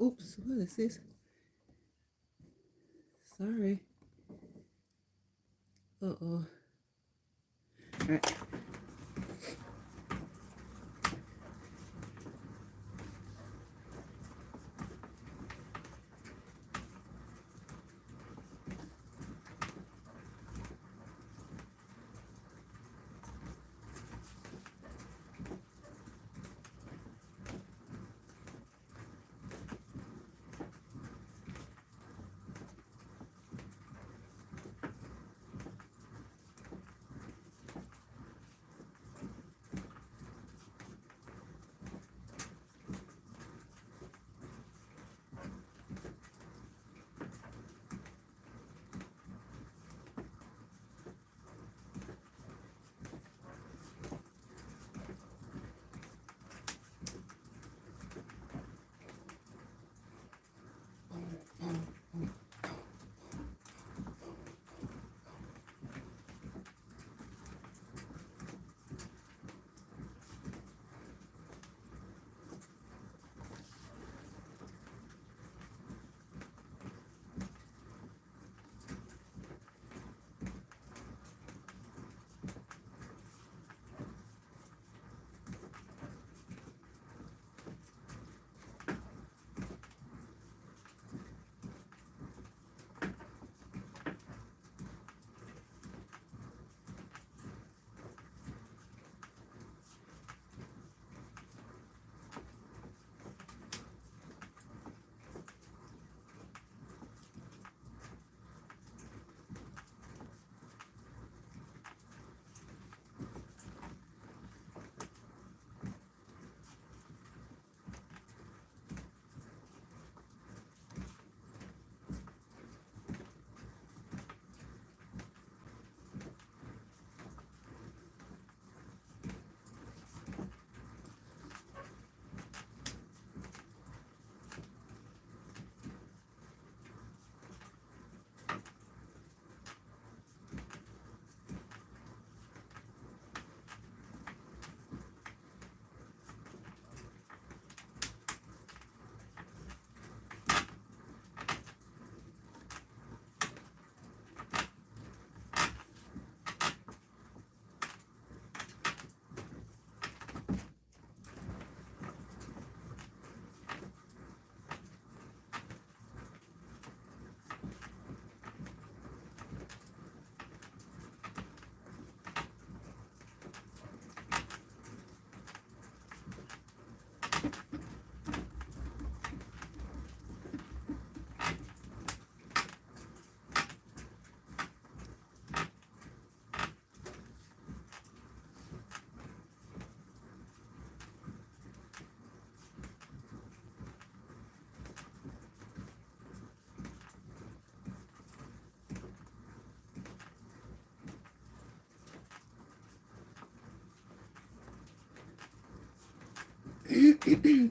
Oops, what is this? Sorry. Uh-oh. All right.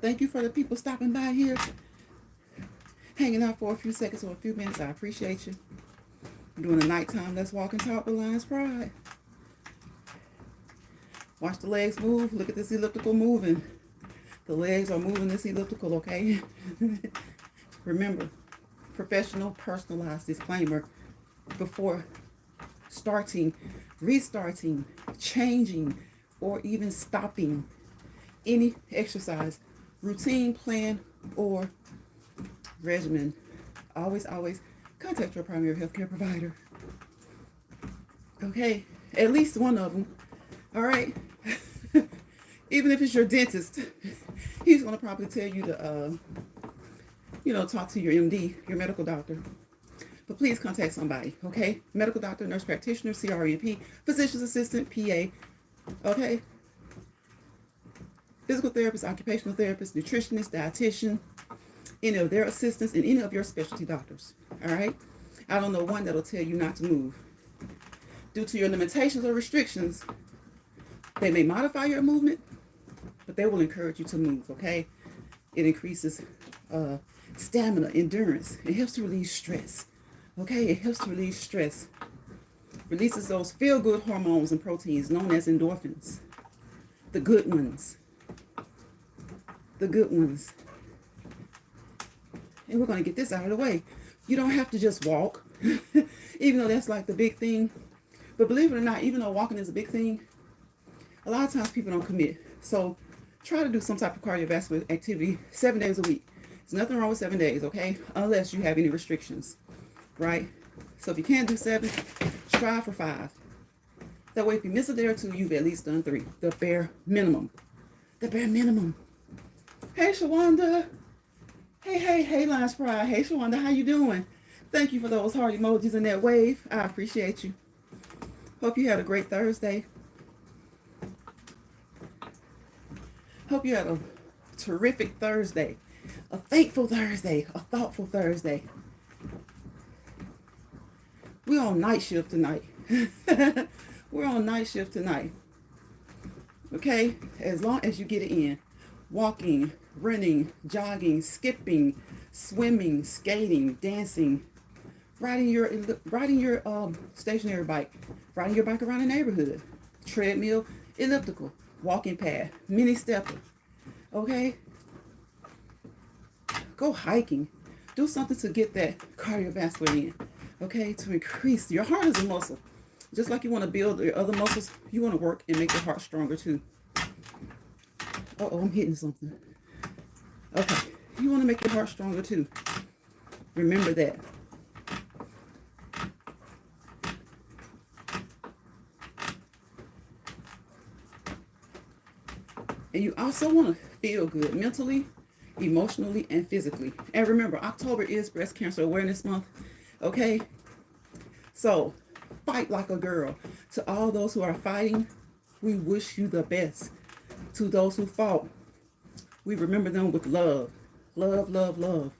Thank you for the people stopping by here, hanging out for a few seconds or a few minutes. I appreciate you. I'm doing a nighttime Let's Walk and Talk with Lion's Pride. Watch the legs move. Look at this elliptical moving. The legs are moving this elliptical, okay? Remember, professional, personalized disclaimer before starting, restarting, changing, or even stopping any exercise, routine, plan, or regimen. Always contact your primary healthcare provider. Okay, at least one of them. All right. Even if it's your dentist, he's going to probably tell you to, talk to your MD, your medical doctor. But please contact somebody, okay? Medical doctor, nurse practitioner, CRNP, physician's assistant, PA, okay? Physical therapist, occupational therapist, nutritionist, dietitian, any of their assistants, and any of your specialty doctors, all right? I don't know one that'll tell you not to move. Due to your limitations or restrictions, they may modify your movement, but they will encourage you to move, okay? It increases stamina, endurance. It helps to relieve stress, okay? It helps to relieve stress. Releases those feel-good hormones and proteins known as endorphins. The good ones. The good ones. And we're going to get this out of the way. You don't have to just walk, even though that's like the big thing. But believe it or not, even though walking is a big thing, a lot of times people don't commit. So try to do some type of cardiovascular activity 7 days a week. There's nothing wrong with 7 days, okay? Unless you have any restrictions, right? So if you can't do 7, strive for 5. That way, if you miss a day or 2, you've at least done 3. The bare minimum. The bare minimum. Hey, Shawanda. Hey, Lance Pride. Hey, Shawanda, how you doing? Thank you for those heart emojis and that wave. I appreciate you. Hope you had a great Thursday. Hope you had a terrific Thursday. A thankful Thursday. A thoughtful Thursday. We're on night shift tonight. We're on night shift tonight. Okay? As long as you get it in. Walking, running, jogging, skipping, swimming, skating, dancing, riding your stationary bike, riding your bike around the neighborhood, treadmill, elliptical, walking path, mini stepper. Okay? Go hiking. Do something to get that cardiovascular in. Okay? To increase. Your heart is a muscle. Just like you want to build your other muscles, you want to work and make your heart stronger too. Uh-oh, I'm hitting something. Okay. You want to make your heart stronger too. Remember that. And you also want to feel good mentally, emotionally, and physically. And remember, October is Breast Cancer Awareness Month. Okay? So, fight like a girl. To all those who are fighting, we wish you the best. To those who fought, we remember them with love. Love, love, love.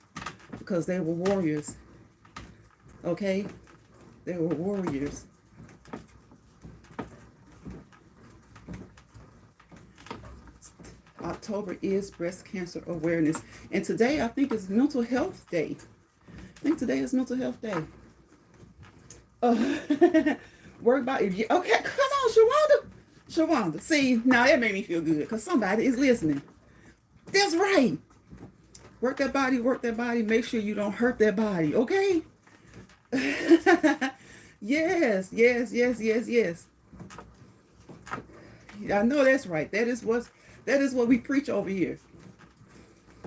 Because they were warriors. Okay? They were warriors. October is Breast Cancer Awareness. And today, I think, is Mental Health Day. I think today is Mental Health Day. Work by... Okay, come on, Shawanda. Shawanda. See, now that made me feel good because somebody is listening. That's right. Work that body, work that body. Make sure you don't hurt that body, okay? Yes, yes, yes, yes, yes. I know that's right. That is what we preach over here.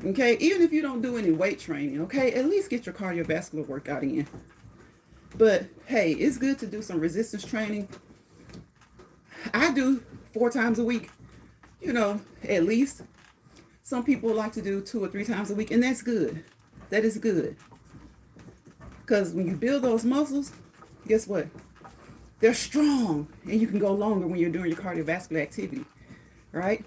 Okay, even if you don't do any weight training, okay, at least get your cardiovascular workout in. But hey, it's good to do some resistance training. I do 4 times a week, you know, at least. Some people like to do 2 or 3 times a week, and that's good. That is good. Because when you build those muscles, guess what? They're strong, and you can go longer when you're doing your cardiovascular activity, right?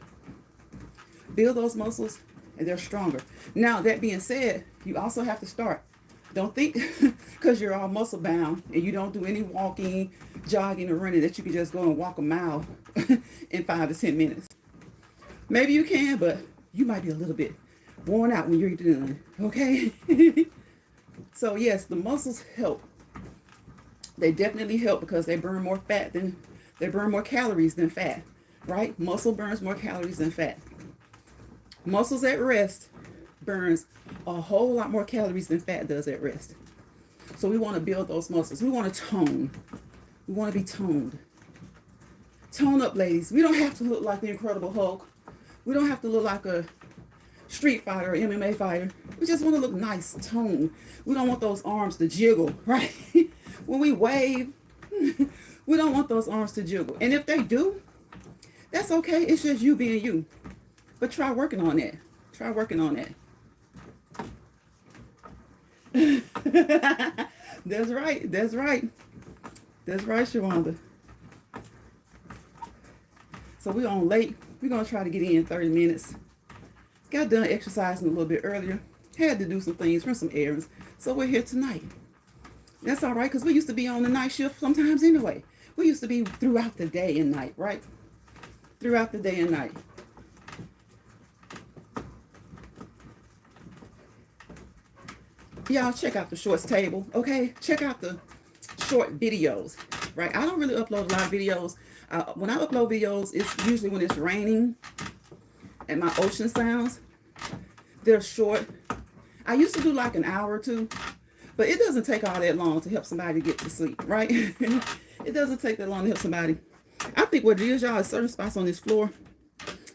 Build those muscles, and they're stronger. Now, that being said, you also have to start. Don't think because you're all muscle bound and you don't do any walking, jogging, or running that you can just go and walk a mile in 5 to 10 minutes. Maybe you can, but you might be a little bit worn out when you're done, okay? So yes, the muscles help. They definitely help because they burn more calories than fat, right? Muscle burns more calories than fat. Muscles at rest burns a whole lot more calories than fat does at rest. So we want to build those muscles. We want to tone. We want to be toned. Tone up, ladies. We don't have to look like the Incredible Hulk. We don't have to look like a street fighter or MMA fighter. We just want to look nice, toned. We don't want those arms to jiggle, right? When we wave, we don't want those arms to jiggle. And if they do, that's okay. It's just you being you. But try working on that. Try working on that. That's right. That's right. That's right, Shawanda. So we're on late. We're going to try to get in 30 minutes. Got done exercising a little bit earlier. Had to do some things, run some errands. So we're here tonight. That's all right, because we used to be on the night shift sometimes anyway. We used to be throughout the day and night, right? Throughout the day and night. Y'all check out the shorts table, okay? Check out the short videos, right? I don't really upload a lot of videos. When I upload videos, it's usually when it's raining and my ocean sounds. They're short. I used to do like an hour or two, but it doesn't take all that long to help somebody get to sleep, right? It doesn't take that long to help somebody. I think what it is, y'all, is certain spots on this floor.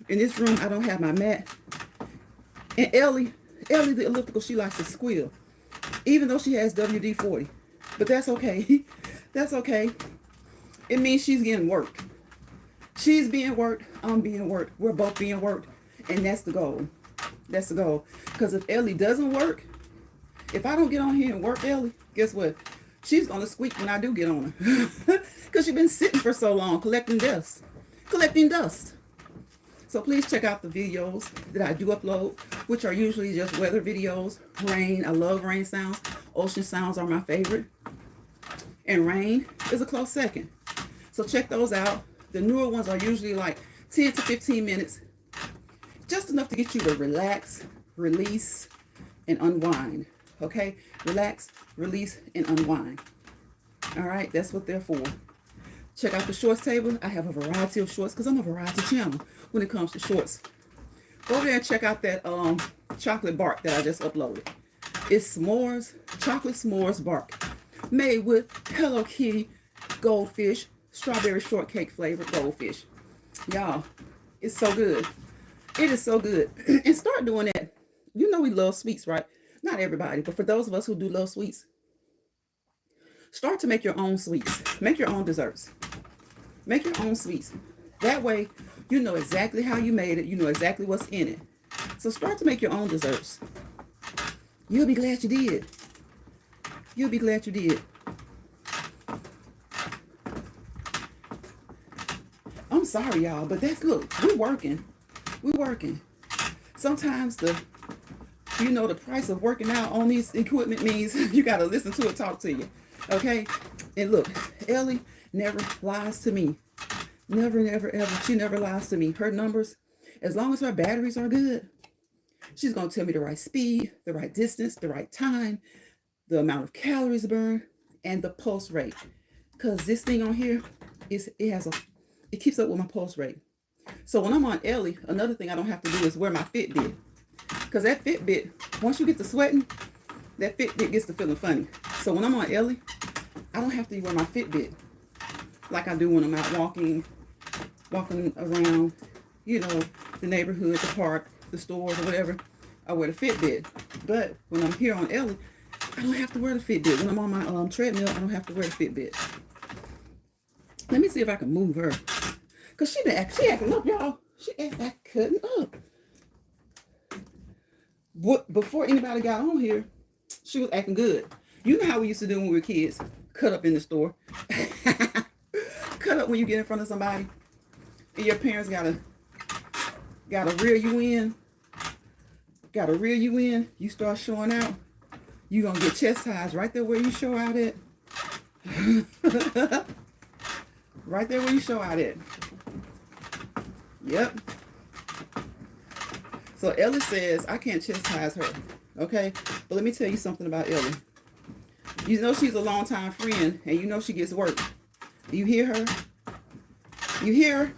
In this room, I don't have my mat. And Ellie the elliptical, she likes to squeal, even though she has WD-40. But that's okay. That's okay. It means she's getting worked. She's being worked. I'm being worked. We're both being worked. And that's the goal. That's the goal. Because if Ellie doesn't work, if I don't get on here and work Ellie, guess what? She's going to squeak when I do get on her. Because she's been sitting for so long collecting dust. Collecting dust. So please check out the videos that I do upload, which are usually just weather videos. Rain. I love rain sounds. Ocean sounds are my favorite. And rain is a close second. So check those out. The newer ones are usually like 10 to 15 minutes. Just enough to get you to relax, release, and unwind. Okay? Relax, release, and unwind. All right? That's what they're for. Check out the shorts table. I have a variety of shorts because I'm a variety channel when it comes to shorts. Go over there and check out that chocolate bark that I just uploaded. It's s'mores, chocolate s'mores bark, made with Hello Kitty goldfish, strawberry shortcake flavored goldfish. Y'all, it's so good. It is so good. And start doing that. You know we love sweets, right? Not everybody, but for those of us who do love sweets, start to make your own sweets. Make your own desserts. Make your own sweets. That way, you know exactly how you made it. You know exactly what's in it. So start to make your own desserts. You'll be glad you did. You'll be glad you did. I'm sorry, y'all, but that's, look, we're working. We're working. Sometimes the price of working out on these equipment means you got to listen to it talk to you. Okay? And look, Ellie never lies to me. Never, never, ever. She never lies to me. Her numbers, as long as her batteries are good, she's going to tell me the right speed, the right distance, the right time, the amount of calories burned, and the pulse rate. Because this thing on here, it keeps up with my pulse rate. So when I'm on Ellie, another thing I don't have to do is wear my Fitbit. Because that Fitbit, once you get to sweating, that Fitbit gets to feeling funny. So when I'm on Ellie, I don't have to wear my Fitbit like I do when I'm out walking around, the neighborhood, the park, the stores, or whatever. I wear the Fitbit. But when I'm here on Ellie, I don't have to wear the Fitbit. When I'm on my treadmill, I don't have to wear the Fitbit. Let me see if I can move her. Because she acting up, y'all. She acting up. Before anybody got on here, she was acting good. You know how we used to do when we were kids. Cut up in the store. Cut up when you get in front of somebody. And your parents gotta reel you in. Gotta reel you in. You start showing out. You gonna get chastised right there where you show out at. Right there where you show out at. Yep. So Ellie says I can't chastise her. Okay? But let me tell you something about Ellie. You know she's a longtime friend, and you know she gets work. You hear her? You hear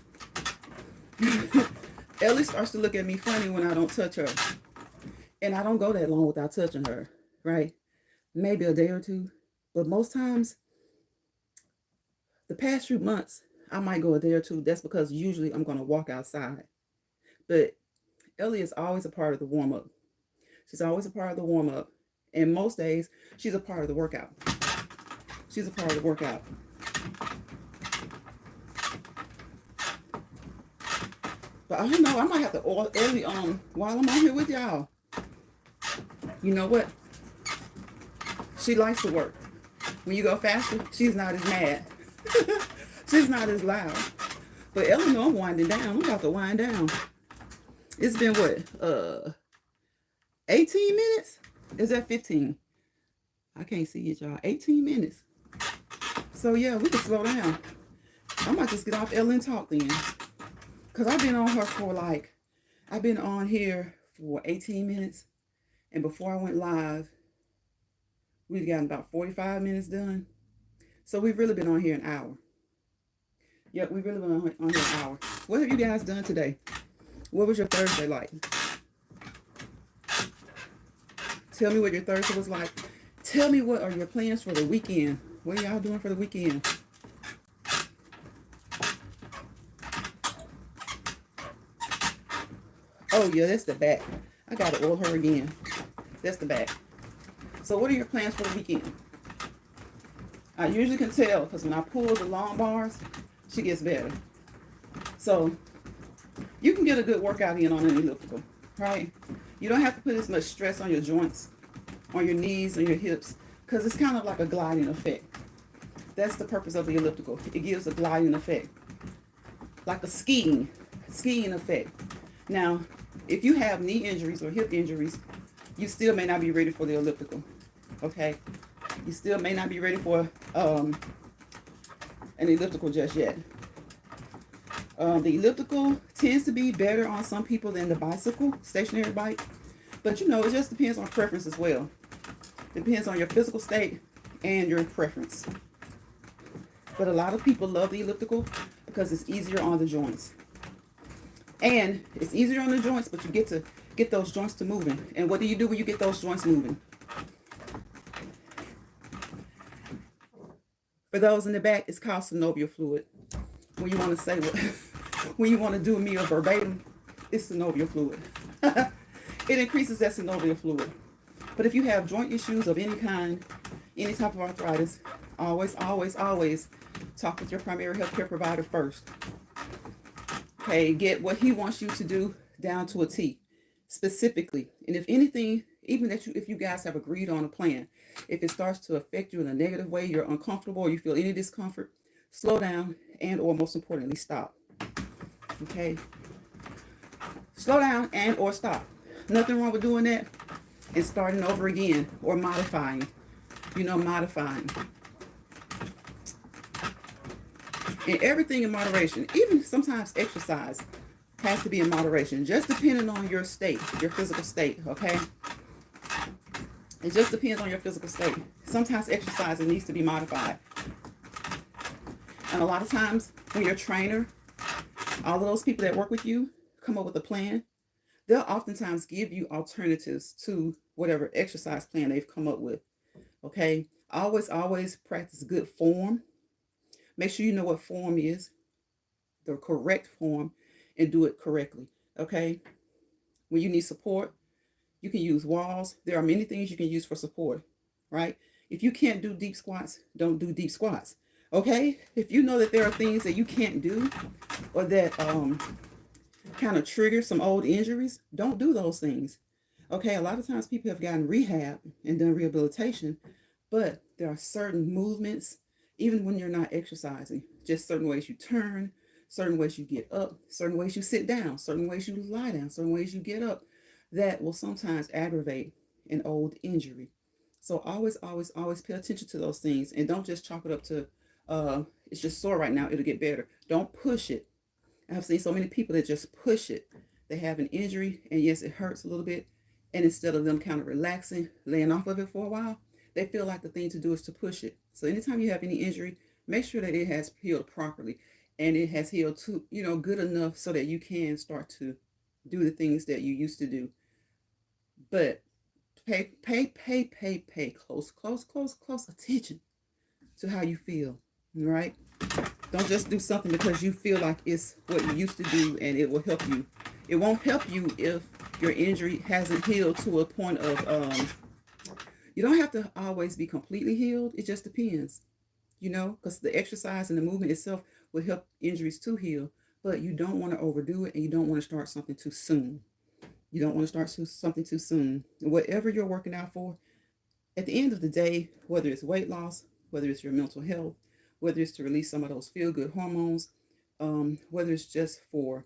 her? Ellie starts to look at me funny when I don't touch her. And I don't go that long without touching her, right? Maybe a day or two. But most times, the past few months, I might go a day or two. That's because usually I'm going to walk outside. But Ellie is always a part of the warm-up. She's always a part of the warm-up. And most days, she's a part of the workout. She's a part of the workout. But I don't know. I might have to oil Ellie while I'm on here with y'all. You know what? She likes to work. When you go faster, she's not as mad. She's not as loud. But Ellie know I'm winding down. I'm about to wind down. It's been what? 18 minutes? Is that 15? I can't see it, y'all. 18 minutes. So yeah, we can slow down. I might just get off Ellie and talk then. Because I've been on her for I've been on here for 18 minutes. And before I went live, we've gotten about 45 minutes done. So we've really been on here an hour. Yep, we've really been on here an hour. What have you guys done today? What was your Thursday like? Tell me what your Thursday was like. Tell me what are your plans for the weekend. What are y'all doing for the weekend? Oh, yeah, that's the back. I got to oil her again. That's the back. So what are your plans for the weekend? I usually can tell because when I pull the long bars, she gets better. So you can get a good workout in on an elliptical, right? You don't have to put as much stress on your joints, on your knees, on your hips, because it's kind of like a gliding effect. That's the purpose of the elliptical. It gives a gliding effect, like a skiing effect. Now, if you have knee injuries or hip injuries, you still may not be ready for the elliptical, okay? You still may not be ready for an elliptical just yet. The elliptical tends to be better on some people than the bicycle, stationary bike. But you know, it just depends on preference as well. Depends on your physical state and your preference. But a lot of people love the elliptical because it's easier on the joints. And it's easier on the joints, but you get to get those joints to moving. And what do you do when you get those joints moving? For those in the back, it's called synovial fluid. When you want to say what, when you want to do me a verbatim, it's synovial fluid. It increases that synovial fluid. But if you have joint issues of any kind, any type of arthritis, always talk with your primary health care provider first. Okay, get what he wants you to do down to a T, specifically. And if anything, even if you guys have agreed on a plan, if it starts to affect you in a negative way, you're uncomfortable, or you feel any discomfort, slow down and or most importantly, stop. Okay? Slow down and or stop. Nothing wrong with doing that and starting over again or modifying. Modifying. And everything in moderation. Even sometimes exercise has to be in moderation, just depending on your state, your physical state, okay? It just depends on your physical state. Sometimes exercising needs to be modified. And a lot of times when your trainer, all of those people that work with you, come up with a plan, they'll oftentimes give you alternatives to whatever exercise plan they've come up with, okay? Always practice good form. Make sure you know what form is, the correct form, and do it correctly, okay? When you need support, you can use walls. There are many things you can use for support, right? If you can't do deep squats, don't do deep squats, okay? If you know that there are things that you can't do or that kind of trigger some old injuries, don't do those things, okay? A lot of times people have gotten rehab and done rehabilitation, but there are certain movements, even when you're not exercising, just certain ways you turn, certain ways you get up, certain ways you sit down, certain ways you lie down, certain ways you get up, that will sometimes aggravate an old injury. So always pay attention to those things and don't just chalk it up to, it's just sore right now, it'll get better. Don't push it. I've seen so many people that just push it. They have an injury and yes, it hurts a little bit. And instead of them kind of relaxing, laying off of it for a while, they feel like the thing to do is to push it. So anytime you have any injury, make sure that it has healed properly and it has healed to, good enough so that you can start to do the things that you used to do. But pay close attention to how you feel, right? Don't just do something because you feel like it's what you used to do and it will help you. It won't help you if your injury hasn't healed to a point of, you don't have to always be completely healed. It just depends, because the exercise and the movement itself will help injuries to heal, but you don't want to overdo it and you don't want to start something too soon. You don't want to start something too soon. Whatever you're working out for, at the end of the day, whether it's weight loss, whether it's your mental health, whether it's to release some of those feel-good hormones, whether it's just for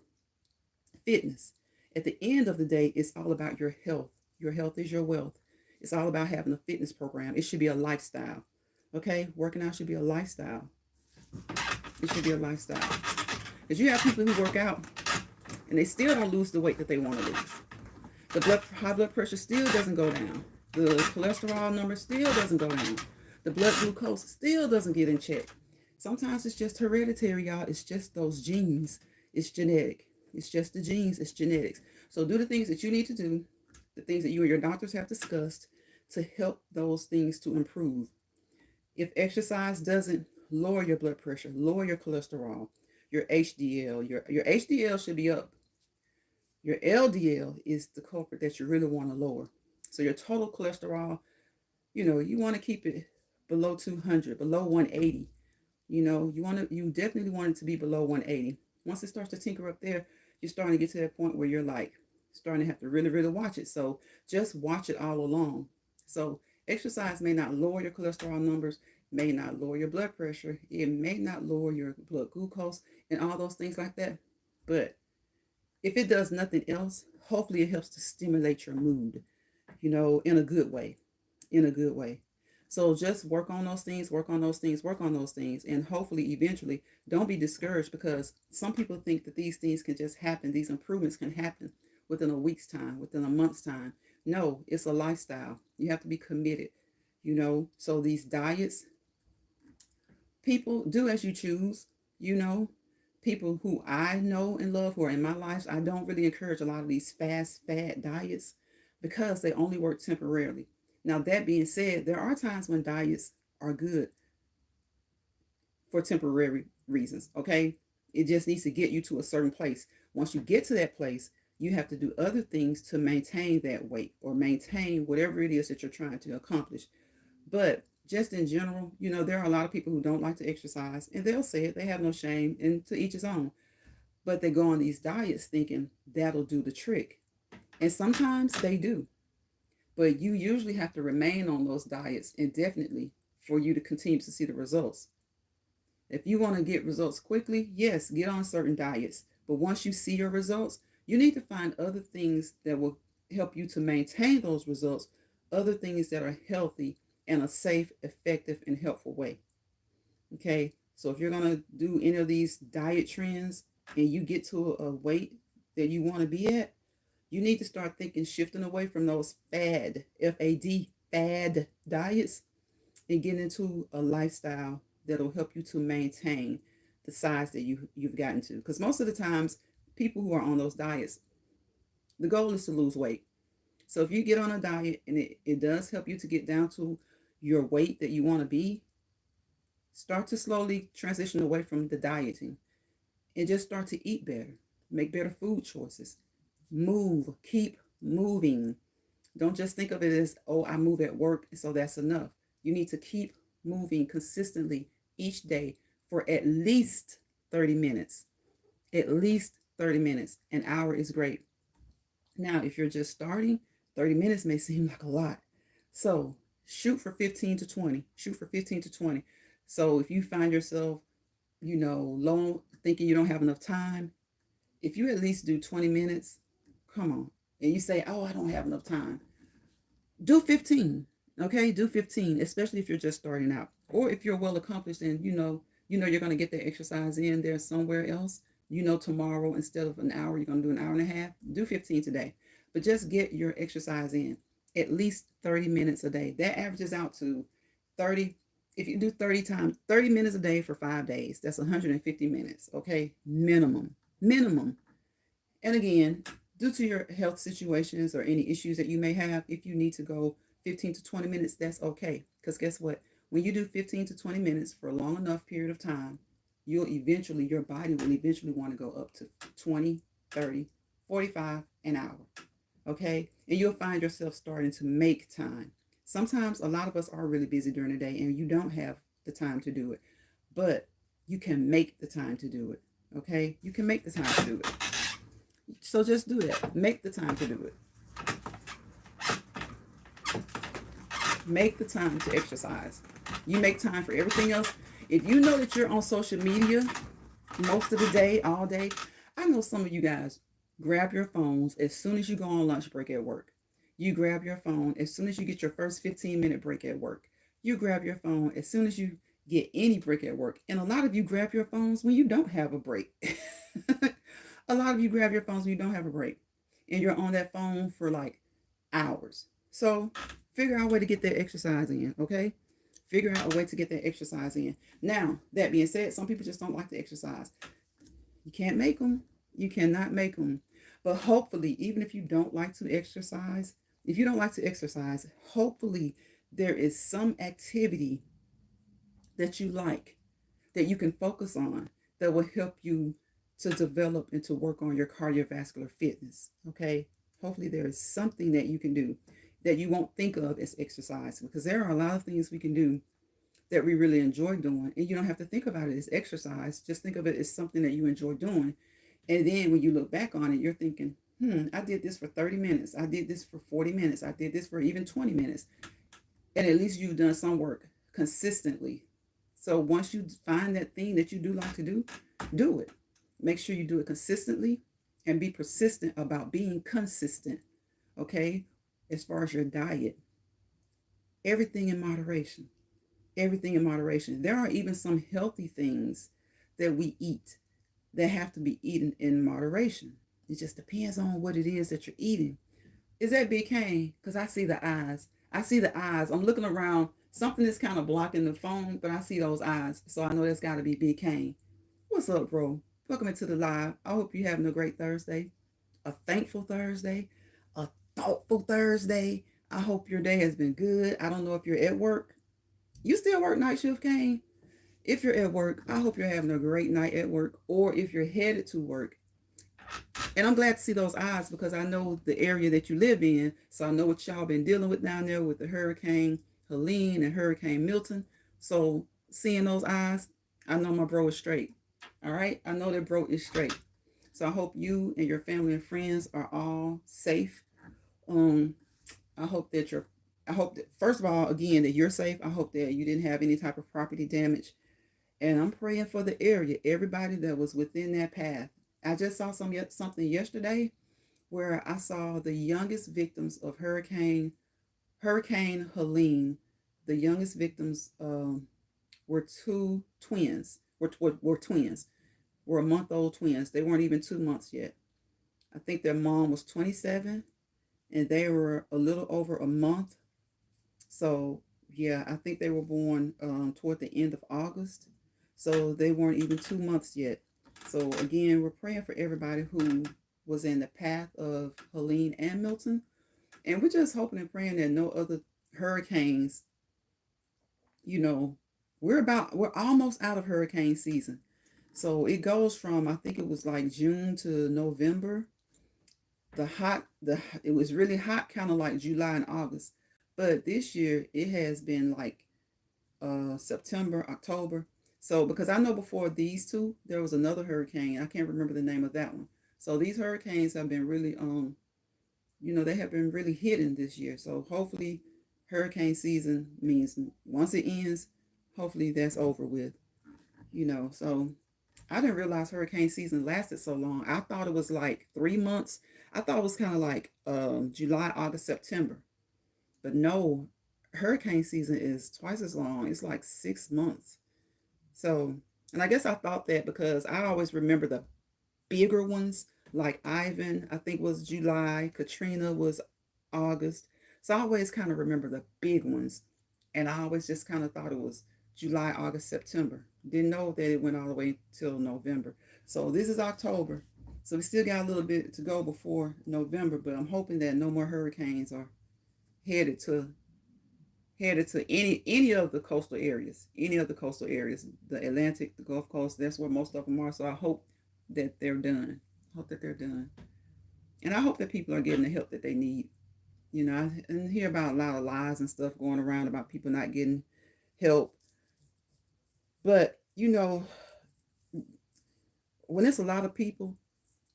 fitness, at the end of the day, it's all about your health. Your health is your wealth. It's all about having a fitness program. It should be a lifestyle. Okay? Working out should be a lifestyle. It should be a lifestyle. Because you have people who work out and they still don't lose the weight that they want to lose. The high blood pressure still doesn't go down. The cholesterol number still doesn't go down. The blood glucose still doesn't get in check. Sometimes it's just hereditary, y'all. It's just those genes. It's genetic. It's just the genes. It's genetics. So do the things that you need to do, the things that you and your doctors have discussed, to help those things to improve. If exercise doesn't lower your blood pressure, lower your cholesterol, your HDL, your HDL should be up. Your LDL is the culprit that you really want to lower. So your total cholesterol, you want to keep it below 200, below 180. You definitely want it to be below 180. Once it starts to tinker up there, you're starting to get to that point where you're like starting to have to really, really watch it. So just watch it all along. So exercise may not lower your cholesterol numbers, may not lower your blood pressure, it may not lower your blood glucose and all those things like that. But if it does nothing else, hopefully it helps to stimulate your mood, in a good way, in a good way. So just work on those things, work on those things, work on those things. And hopefully, eventually, don't be discouraged, because some people think that these things can just happen. These improvements can happen within a week's time, within a month's time. No, it's a lifestyle. You have to be committed, So these diets, people do as you choose, you know. People who I know and love who are in my life, I don't really encourage a lot of these fast fad diets because they only work temporarily. Now, that being said, there are times when diets are good for temporary reasons, okay? It just needs to get you to a certain place. Once you get to that place, you have to do other things to maintain that weight or maintain whatever it is that you're trying to accomplish. But just in general, there are a lot of people who don't like to exercise, and they'll say it, they have no shame, and to each his own. But they go on these diets thinking that'll do the trick. And sometimes they do. But you usually have to remain on those diets indefinitely for you to continue to see the results. If you want to get results quickly, yes, get on certain diets. But once you see your results, you need to find other things that will help you to maintain those results, other things that are healthy in a safe, effective, and helpful way. Okay, so if you're going to do any of these diet trends and you get to a weight that you want to be at, you need to start thinking, shifting away from those fad, F-A-D, fad diets, and get into a lifestyle that'll help you to maintain the size that you've gotten to. Because most of the times, people who are on those diets, the goal is to lose weight. So if you get on a diet and it does help you to get down to your weight that you want to be, start to slowly transition away from the dieting and just start to eat better, make better food choices, move, keep moving. Don't just think of it as, oh, I move at work, so that's enough. You need to keep moving consistently each day for at least 30 minutes. At least 30 minutes. An hour is great. Now, if you're just starting, 30 minutes may seem like a lot. So shoot for 15 to 20. Shoot for 15 to 20. So if you find yourself, low, thinking you don't have enough time, if you at least do 20 minutes, come on. And you say, oh, I don't have enough time. Do 15. Okay, do 15, especially if you're just starting out. Or if you're well accomplished and you're going to get that exercise in there somewhere else. Tomorrow, instead of an hour, you're going to do an hour and a half. Do 15 today. But just get your exercise in. At least 30 minutes a day. That averages out to 30. If you do 30 minutes a day for 5 days, that's 150 minutes. Okay, minimum. And again, due to your health situations or any issues that you may have, if you need to go 15 to 20 minutes, that's okay. Because guess what? When you do 15 to 20 minutes for a long enough period of time, your body will eventually want to go up to 20, 30, 45, an hour. Okay? And you'll find yourself starting to make time. Sometimes a lot of us are really busy during the day and you don't have the time to do it. But you can make the time to do it. Okay? You can make the time to do it. So just do it. Make the time to do it. Make the time to exercise. You make time for everything else. If you know that you're on social media most of the day, all day, I know some of you guys grab your phones as soon as you go on lunch break at work. You grab your phone as soon as you get your first 15-minute break at work. You grab your phone as soon as you get any break at work. And a lot of you grab your phones when you don't have a break. A lot of you grab your phones when you don't have a break. And you're on that phone for like hours. So figure out a way to get that exercise in, okay? Figure out a way to get that exercise in. Now, that being said, some people just don't like to exercise. You can't make them. You cannot make them. But hopefully, even if you don't like to exercise, If you don't like to exercise, hopefully there is some activity that you like that you can focus on that will help you to develop and to work on your cardiovascular fitness. Okay. Hopefully there is something that you can do that you won't think of as exercise, because there are a lot of things we can do that we really enjoy doing, and you don't have to think about it as exercise. Just think of it as something that you enjoy doing. And then when you look back on it, you're thinking, I did this for 30 minutes. I did this for 40 minutes. I did this for even 20 minutes. And at least you've done some work consistently. So once you find that thing that you do like to do it. Make sure you do it consistently and be persistent about being consistent. Okay? As far as your diet, everything in moderation. Everything in moderation. There are even some healthy things that we eat that have to be eaten in moderation. It just depends on what it is that you're eating. Is that Big Kane? Because I see the eyes. I see the eyes. I'm looking around. Something is kind of blocking the phone, but I see those eyes. So I know that's got to be Big Kane. What's up, bro? Welcome into the live. I hope you're having a great Thursday, a thankful Thursday, a thoughtful Thursday. I hope your day has been good. I don't know if you're at work. You still work night shift, Kane? If you're at work, I hope you're having a great night at work, or if you're headed to work. And I'm glad to see those eyes because I know the area that you live in. So I know what y'all been dealing with down there with the Hurricane Helene and Hurricane Milton. So seeing those eyes, I know my bro is straight. All right? I know that bro is straight. So I hope you and your family and friends are all safe. I hope that first of all, again, that you're safe. I hope that you didn't have any type of property damage. And I'm praying for the area, everybody that was within that path. I just saw something yesterday where I saw the youngest victims of Hurricane Helene. The youngest victims were two twins. Were twins. Were a month-old twins. They weren't even 2 months yet. I think their mom was 27, and they were a little over a month. So yeah, I think they were born toward the end of August. So they weren't even 2 months yet. So again, we're praying for everybody who was in the path of Helene and Milton. And we're just hoping and praying that no other hurricanes, we're almost out of hurricane season. So it goes from, I think it was like June to November. It was really hot, kind of like July and August. But this year it has been like September, October. So because I know before these two, there was another hurricane. I can't remember the name of that one. So these hurricanes have been really, they have been really hidden this year. So hopefully hurricane season means once it ends, hopefully that's over with, So I didn't realize hurricane season lasted so long. I thought it was like 3 months. I thought it was kind of like July, August, September. But no, hurricane season is twice as long. It's like 6 months. So, and I guess I thought that because I always remember the bigger ones, like Ivan, I think was July, Katrina was August. So I always kind of remember the big ones. And I always just kind of thought it was July, August, September. Didn't know that it went all the way till November. So this is October. So we still got a little bit to go before November, but I'm hoping that no more hurricanes are headed to any of the coastal areas, the Atlantic, the Gulf Coast. That's where most of them are. So I hope that they're done. And I hope that people are getting the help that they need. I hear about a lot of lies and stuff going around about people not getting help. But, when it's a lot of people,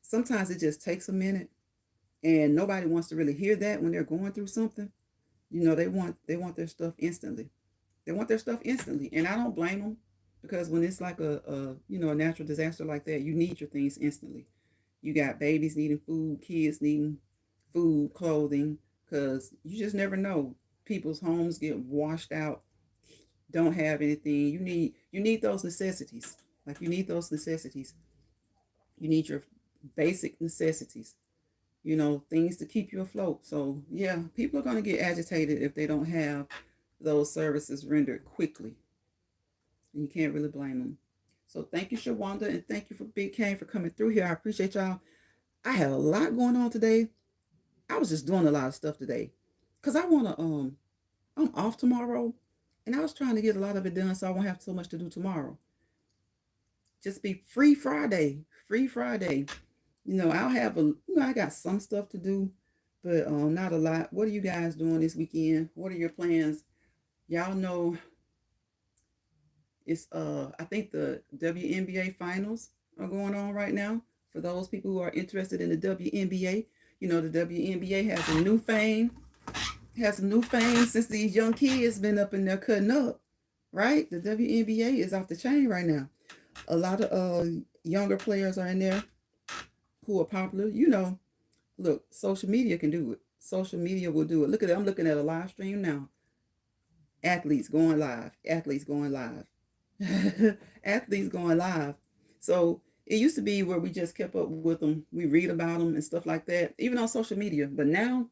sometimes it just takes a minute, and nobody wants to really hear that when they're going through something. They want their stuff instantly. And I don't blame them, because when it's like a natural disaster like that, you need your things instantly. You got babies needing food, kids needing food, clothing, because you just never know. People's homes get washed out, don't have anything. You need those necessities. Like you need those necessities. You need your basic necessities. Things to keep you afloat. So yeah, people are going to get agitated if they don't have those services rendered quickly. And you can't really blame them. So thank you, Shawanda, and thank you for Big K for coming through here. I appreciate y'all. I have a lot going on today. I was just doing a lot of stuff today. Cause I wanna I'm off tomorrow, and I was trying to get a lot of it done so I won't have so much to do tomorrow. Just be free Friday. Free Friday. I'll have I got some stuff to do, but not a lot. What are you guys doing this weekend? What are your plans? Y'all know it's I think the WNBA finals are going on right now. For those people who are interested in the WNBA, the WNBA has some new fame since these young kids been up in there cutting up, right? The WNBA is off the chain right now. A lot of younger players are in there who are popular. Look, social media can do it. Social media will do it. Look at it. I'm looking at a live stream now. Athletes going live. Athletes going live. Athletes going live. So it used to be where we just kept up with them. We read about them and stuff like that, even on social media. But now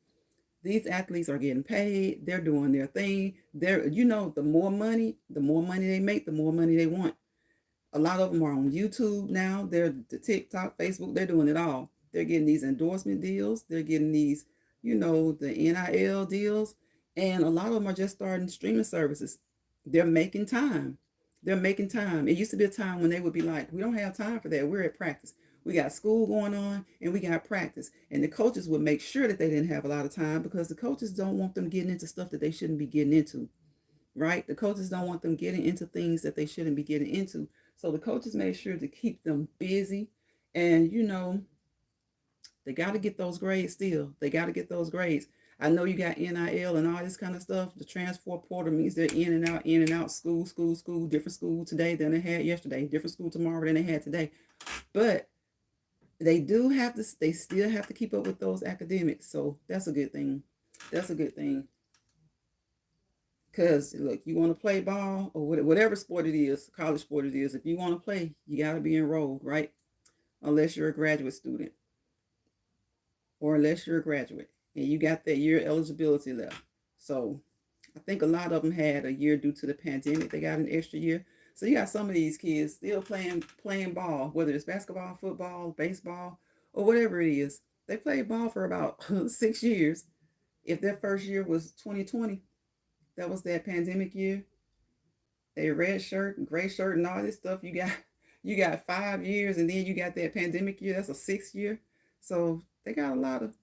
these athletes are getting paid. They're doing their thing. The more money they make, the more money they want. A lot of them are on YouTube now. They're the TikTok, Facebook. They're doing it all. They're getting these endorsement deals. They're getting these, the NIL deals. And a lot of them are just starting streaming services. They're making time. They're making time. It used to be a time when they would be like, we don't have time for that. We're at practice. We got school going on and we got practice. And the coaches would make sure that they didn't have a lot of time because the coaches don't want them getting into stuff that they shouldn't be getting into. Right? The coaches don't want them getting into things that they shouldn't be getting into. So the coaches made sure to keep them busy. And, they got to get those grades still. They got to get those grades. I know you got NIL and all this kind of stuff. The transfer portal means they're in and out, school, different school today than they had yesterday, different school tomorrow than they had today. But they still have to keep up with those academics. So that's a good thing. That's a good thing. Because, look, you want to play ball or whatever sport it is, college sport it is, if you want to play, you got to be enrolled, right? Unless you're a graduate student or unless you're a graduate and you got that year eligibility left. So I think a lot of them had a year due to the pandemic. They got an extra year. So you got some of these kids still playing ball, whether it's basketball, football, baseball, or whatever it is. They played ball for about 6 years. If their first year was 2020, that was that pandemic year. They red shirt and gray shirt and all this stuff. You got 5 years and then you got that pandemic year. That's a 6th year. So they got a lot of,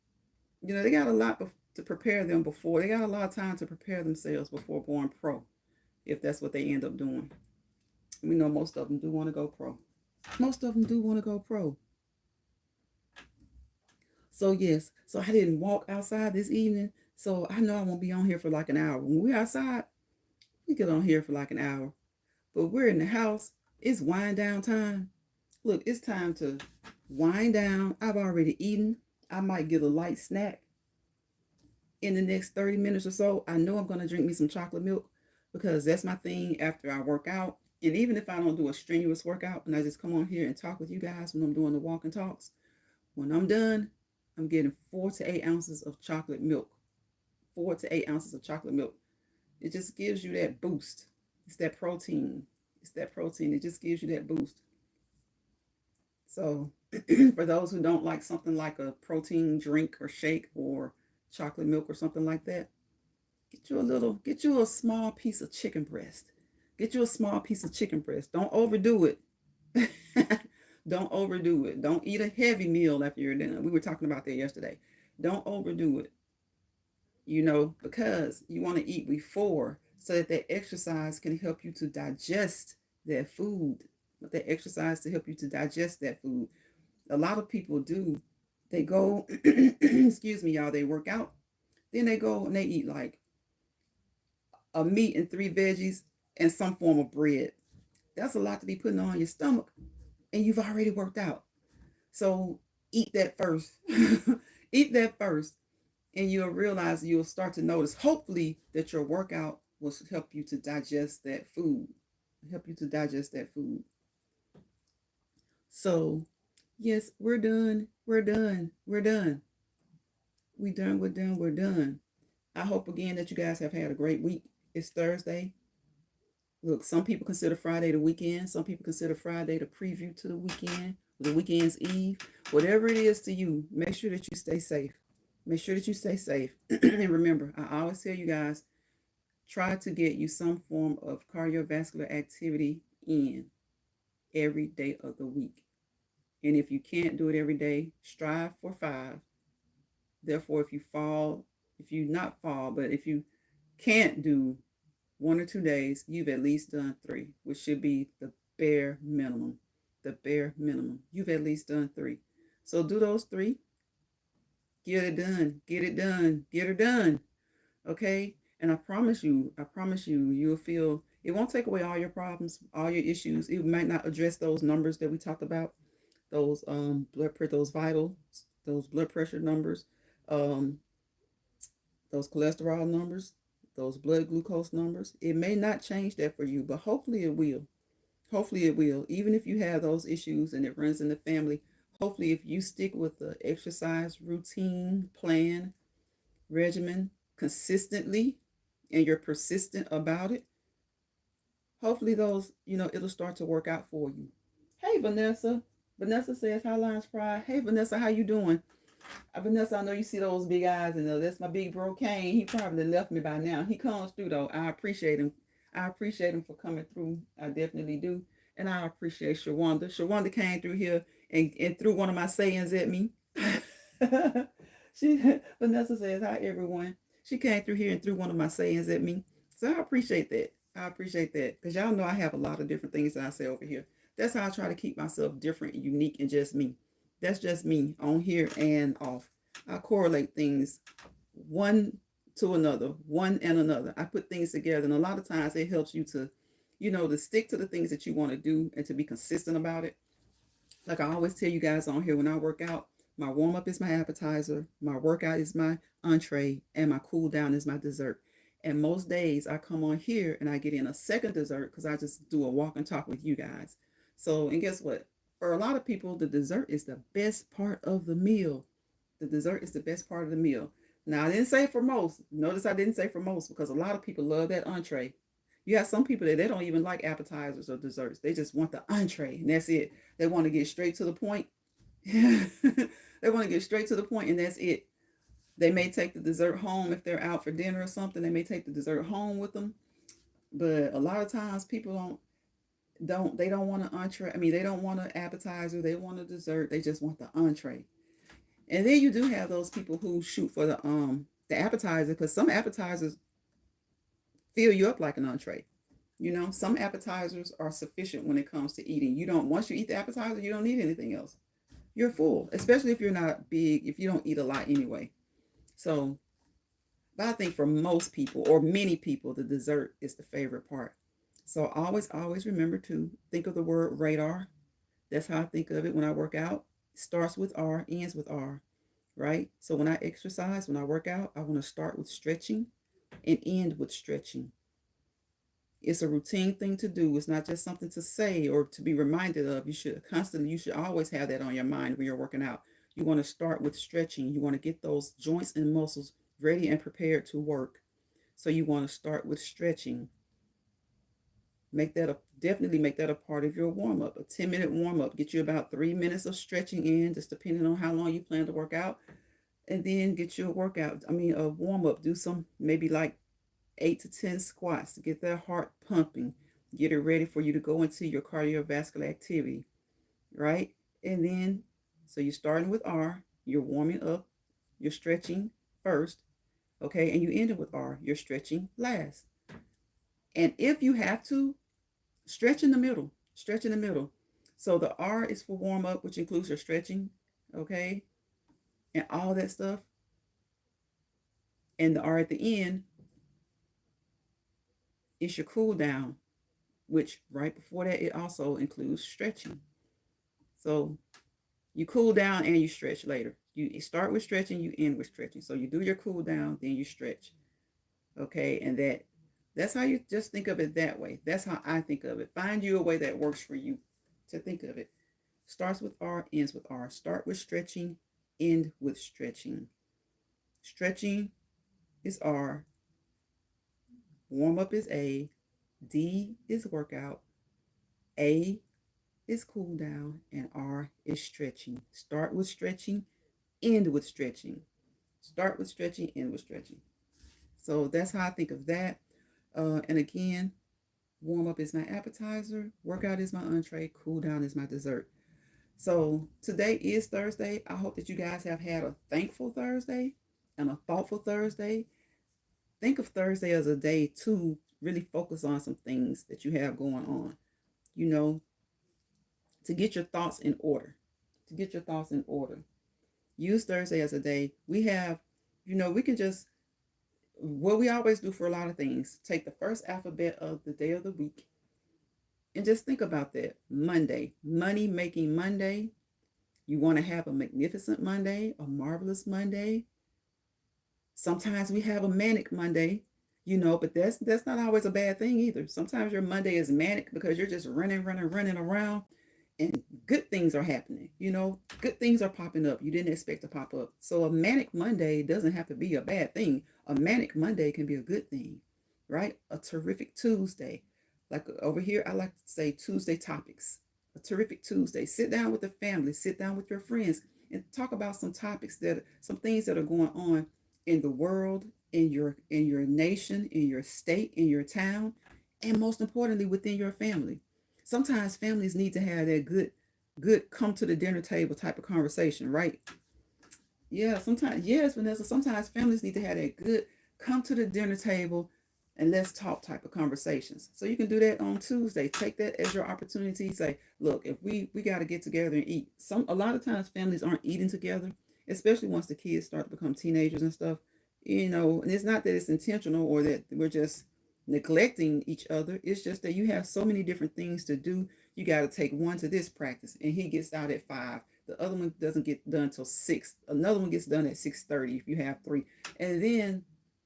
they got a lot to prepare them before. They got a lot of time to prepare themselves before going pro, if that's what they end up doing. We know most of them do want to go pro. Most of them do want to go pro. So yes, so I didn't walk outside this evening. So I know I won't be on here for like an hour. When we're outside, we get on here for like an hour. But we're in the house. It's wind down time. Look, it's time to wind down. I've already eaten. I might get a light snack in the next 30 minutes or so. I know I'm going to drink me some chocolate milk because that's my thing after I work out. And even if I don't do a strenuous workout and I just come on here and talk with you guys when I'm doing the walk and talks, when I'm done, I'm getting 4 to 8 ounces of chocolate milk. 4 to 8 ounces of chocolate milk. It just gives you that boost. It's that protein. It just gives you that boost. So for those who don't like something like a protein drink or shake or chocolate milk or something like that, get you a small piece of chicken breast. Get you a small piece of chicken breast. Don't overdo it. Don't overdo it. Don't eat a heavy meal after you're done. We were talking about that yesterday. Don't overdo it. Because you want to eat before so that exercise can help you to digest that food. That exercise to help you to digest that food. A lot of people do. They go, excuse me, y'all, they work out. Then they go and they eat like a meat and 3 veggies and some form of bread. That's a lot to be putting on your stomach. And you've already worked out. So eat that first. Eat that first. And you'll start to notice, hopefully, that your workout will help you to digest that food. So, yes, we're done. I hope again that you guys have had a great week. It's Thursday. Look, some people consider Friday the weekend. Some people consider Friday the preview to the weekend, the weekend's eve. Whatever it is to you, make sure that you stay safe. Make sure that you stay safe. And remember, I always tell you guys, try to get you some form of cardiovascular activity in every day of the week. And if you can't do it every day, strive for 5. Therefore, if you fall, if you not fall, but if you can't do 1 or 2 days, you've at least done 3, which should be the bare minimum. The bare minimum. You've at least done 3. So do those 3. Get it done. Get it done. Get her done. Okay? And I promise you, you'll feel it won't take away all your problems, all your issues. It might not address those numbers that we talked about, those blood pressure, those vitals, those blood pressure numbers, um, those cholesterol numbers, those blood glucose numbers. It may not change that for you, but hopefully it will. Hopefully it will. Even if you have those issues and it runs in the family, hopefully if you stick with the exercise routine, plan, regimen consistently, and you're persistent about it, hopefully those, it'll start to work out for you. Hey, Vanessa. Vanessa says, hi, Lines Pride. Hey, Vanessa, how you doing? Vanessa, I know you see those big eyes, and that's my big bro Kane. He probably left me by now. He comes through though. I appreciate him. I appreciate him for coming through. I definitely do. And I appreciate Shawanda. Shawanda came through here and threw one of my sayings at me. Vanessa says, hi everyone. She came through here and threw one of my sayings at me. So I appreciate that. I appreciate that. Because y'all know I have a lot of different things that I say over here. That's how I try to keep myself different, unique, and just me. That's just me on here and off. I correlate things one to another, one and another. I put things together, and a lot of times it helps you to, to stick to the things that you want to do and to be consistent about it. Like I always tell you guys on here, when I work out, my warm up is my appetizer, my workout is my entree, and my cool down is my dessert. And most days I come on here and I get in a second dessert because I just do a walk and talk with you guys. So, and guess what? For a lot of people, the dessert is the best part of the meal. The dessert is the best part of the meal. Now, I didn't say for most. Notice I didn't say for most because a lot of people love that entree. You have some people that they don't even like appetizers or desserts. They just want the entree and that's it. They want to get straight to the point. They want to get straight to the point and that's it. They may take the dessert home if they're out for dinner or something. They may take the dessert home with them. But a lot of times people they don't want an entree. I mean, they don't want an appetizer. They want a dessert. They just want the entree. And then you do have those people who shoot for the appetizer because some appetizers fill you up like an entree. Some appetizers are sufficient when it comes to eating. You don't Once you eat the appetizer, you don't need anything else. You're full, especially if you're not big, if you don't eat a lot anyway. So, but I think for most people or many people, the dessert is the favorite part. So always remember to think of the word radar. That's how I think of it when I work out. It starts with R, ends with R, right? So when I exercise, when I work out, I want to start with stretching and end with stretching. It's a routine thing to do. It's not just something to say or to be reminded of. You should always have that on your mind when you're working out. You want to start with stretching. You want to get those joints and muscles ready and prepared to work. So you want to start with stretching. Definitely make that a part of your warm-up. A 10-minute warm-up. Get you about 3 minutes of stretching in, just depending on how long you plan to work out. And then get you a warm-up. Do some maybe like 8 to 10 squats to get that heart pumping. Get it ready for you to go into your cardiovascular activity. Right? And then, so you're starting with R. You're warming up. You're stretching first. Okay? And you end it with R. You're stretching last. And if you have to, stretch in the middle. Stretch in the middle. So the R is for warm up, which includes your stretching, okay, and all that stuff. And the R at the end is your cool down, which right before that it also includes stretching. So you cool down and you stretch later. You start with stretching, you end with stretching. So you do your cool down, then you stretch. Okay, and that's how you just think of it that way. That's how I think of it. Find you a way that works for you to think of it. Starts with R, ends with R. Start with stretching, end with stretching. Stretching is R. Warm up is A. D is workout. A is cool down. And R is stretching. Start with stretching, end with stretching. Start with stretching, end with stretching. So that's how I think of that. And again, warm up is my appetizer, workout is my entree, cool down is my dessert. So today is Thursday. I hope that you guys have had a thankful Thursday and a thoughtful Thursday. Think of Thursday as a day to really focus on some things that you have going on, you know, to get your thoughts in order. To get your thoughts in order. Use Thursday as a day. We have, we can just, what we always do for a lot of things, take the first alphabet of the day of the week and just think about that. Monday, money making Monday. You want to have a magnificent Monday, a marvelous Monday. Sometimes we have a manic Monday, but that's not always a bad thing either. Sometimes your Monday is manic because you're just running around and good things are happening. Good things are popping up you didn't expect to pop up. So a manic Monday doesn't have to be a bad thing. A manic Monday can be a good thing, right? A terrific Tuesday. Like over here, I like to say Tuesday topics. A terrific Tuesday. Sit down with the family, sit down with your friends, and talk about some topics some things that are going on in the world, in your nation, in your state, in your town, and most importantly, within your family. Sometimes families need to have that good come to the dinner table type of conversation, right? Yeah, sometimes, yes, Vanessa, sometimes families need to have that good come to the dinner table and let's talk type of conversations. So you can do that on Tuesday. Take that as your opportunity. Say, look, if we got to get together and eat. A lot of times families aren't eating together, especially once the kids start to become teenagers and stuff. And it's not that it's intentional or that we're just neglecting each other. It's just that you have so many different things to do. You got to take one to this practice, and he gets out at 5. The other one doesn't get done till 6. Another one gets done at 6:30 if you have 3. And then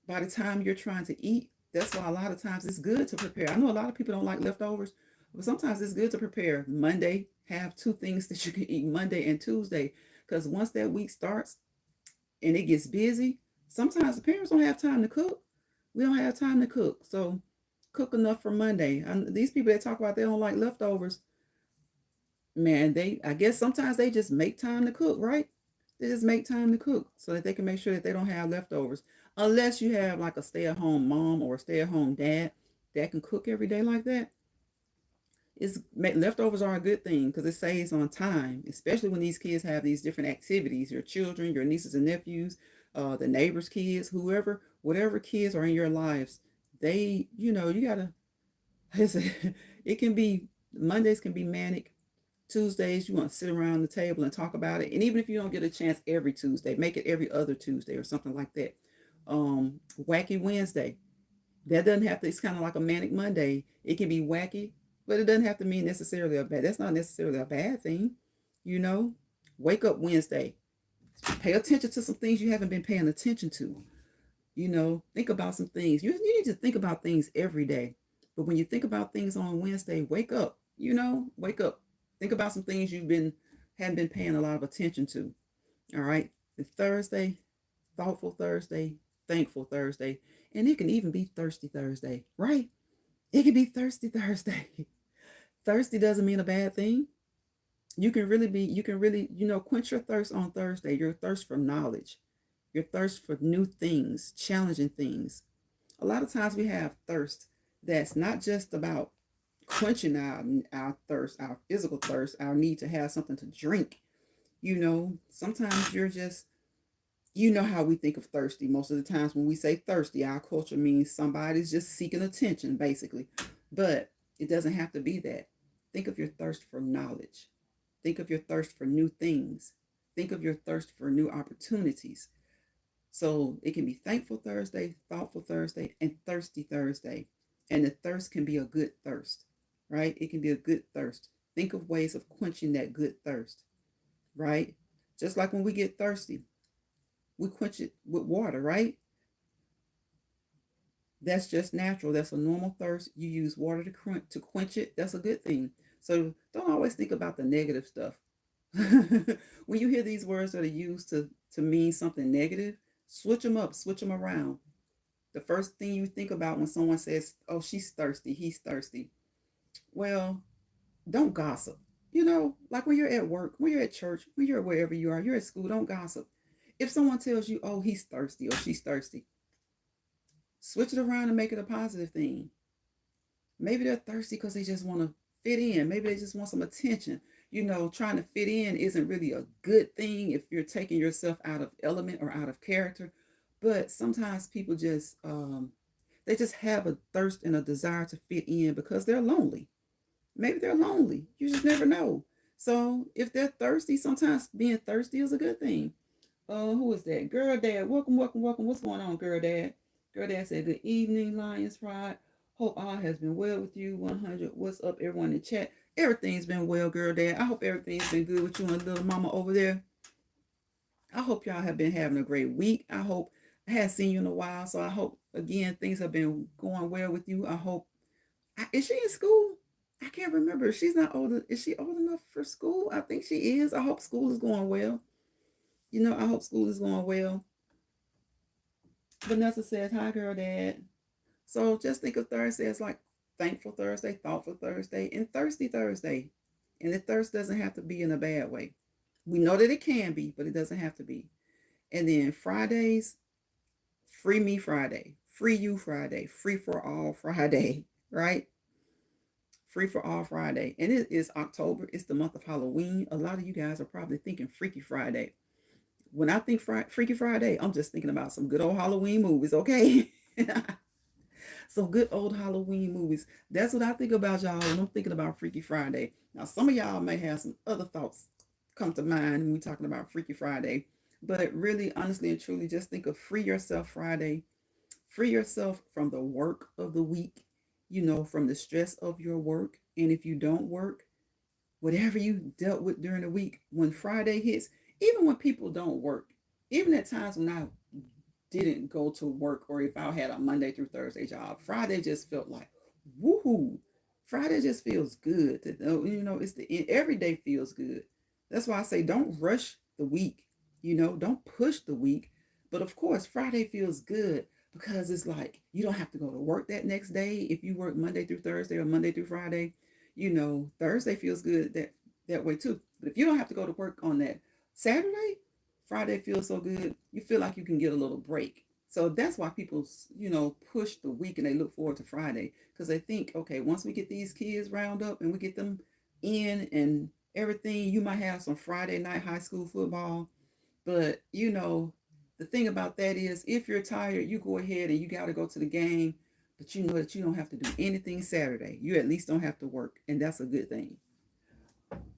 by the time you're trying to eat, that's why a lot of times it's good to prepare. I know a lot of people don't like leftovers, but sometimes it's good to prepare Monday. Have 2 things that you can eat Monday and Tuesday, because once that week starts and it gets busy, sometimes the parents don't have time to cook. We don't have time to cook. So cook enough for Monday. These people that talk about they don't like leftovers, man, I guess sometimes they just make time to cook, right? They just make time to cook so that they can make sure that they don't have leftovers. Unless you have like a stay-at-home mom or a stay-at-home dad that can cook every day like that. Leftovers are a good thing because it saves on time, especially when these kids have these different activities. Your children, your nieces and nephews, the neighbors' kids, whatever kids are in your lives, you gotta. It can be Mondays can be manic. Tuesdays, you want to sit around the table and talk about it. And even if you don't get a chance every Tuesday, make it every other Tuesday or something like that. Wacky Wednesday. That doesn't have to, it's kind of like a manic Monday. It can be wacky, but it doesn't have to mean necessarily that's not necessarily a bad thing. Wake up Wednesday. Pay attention to some things you haven't been paying attention to. Think about some things. You need to think about things every day. But when you think about things on Wednesday, wake up. Wake up. Think about some things hadn't been paying a lot of attention to. All right. The Thursday, thoughtful Thursday, thankful Thursday, and it can even be thirsty Thursday, right? It can be thirsty Thursday. Thirsty doesn't mean a bad thing. You can really, quench your thirst on Thursday, your thirst for knowledge, your thirst for new things, challenging things. A lot of times we have thirst that's not just about quenching our thirst, our physical thirst, our need to have something to drink. Sometimes you're just, how we think of thirsty. Most of the times when we say thirsty, our culture means somebody's just seeking attention, basically. But it doesn't have to be that. Think of your thirst for knowledge. Think of your thirst for new things. Think of your thirst for new opportunities. So it can be thankful Thursday, thoughtful Thursday, and thirsty Thursday. And the thirst can be a good thirst, right? It can be a good thirst. Think of ways of quenching that good thirst, right? Just like when we get thirsty, we quench it with water, right? That's just natural. That's a normal thirst. You use water to quench it. That's a good thing. So don't always think about the negative stuff. When you hear these words that are used to mean something negative, switch them up, switch them around. The first thing you think about when someone says, oh, she's thirsty, he's thirsty. Well, don't gossip. Like when you're at work, when you're at church, when you're wherever you are, you're at school, don't gossip. If someone tells you, oh, he's thirsty or she's thirsty, switch it around and make it a positive thing. Maybe they're thirsty because they just want to fit in. Maybe they just want some attention. Trying to fit in isn't really a good thing if you're taking yourself out of element or out of character. But sometimes people just they just have a thirst and a desire to fit in because they're lonely. Maybe they're lonely. You just never know. So if they're thirsty, sometimes being thirsty is a good thing. Who is that? Girl Dad. Welcome, welcome, welcome. What's going on, Girl Dad? Girl Dad said, good evening, Lions Pride. Hope all has been well with you. 100. What's up, everyone in the chat? Everything's been well, Girl Dad. I hope everything's been good with you and little mama over there. I hope y'all have been having a great week. I hope I hadn't seen you in a while, so I hope, again, things have been going well with you. I hope. Is she in school? I can't remember. She's not old. Is she old enough for school? I think she is. I hope school is going well. I hope school is going well. Vanessa says, hi, Girl Dad. So just think of Thursday as like Thankful Thursday, Thoughtful Thursday, and Thirsty Thursday. And the thirst doesn't have to be in a bad way. We know that it can be, but it doesn't have to be. And then Fridays, Free Me Friday, Free You Friday, Free for All Friday, right? Free for All Friday. And it is October. It's the month of Halloween. A lot of you guys are probably thinking Freaky Friday. When I think Freaky Friday, I'm just thinking about some good old Halloween movies, okay? Some good old Halloween movies. That's what I think about, y'all, when I'm thinking about Freaky Friday. Now, some of y'all may have some other thoughts come to mind when we're talking about Freaky Friday. But really, honestly and truly, just think of Free Yourself Friday. Free yourself from the work of the week, from the stress of your work. And if you don't work, whatever you dealt with during the week, when Friday hits, even when people don't work, even at times when I didn't go to work or if I had a Monday through Thursday job, Friday just felt like, woohoo. Friday just feels good. It's every day feels good. That's why I say don't rush the week, don't push the week. But of course, Friday feels good because it's like you don't have to go to work that next day if you work Monday through Thursday or Monday through Friday. Thursday feels good that way too. But if you don't have to go to work on that Saturday, Friday feels so good. You feel like you can get a little break. So that's why people, push the week and they look forward to Friday because they think, okay, once we get these kids round up and we get them in and everything, you might have some Friday night high school football. But, the thing about that is if you're tired, you go ahead and you got to go to the game. But you know that you don't have to do anything Saturday. You at least don't have to work. And that's a good thing.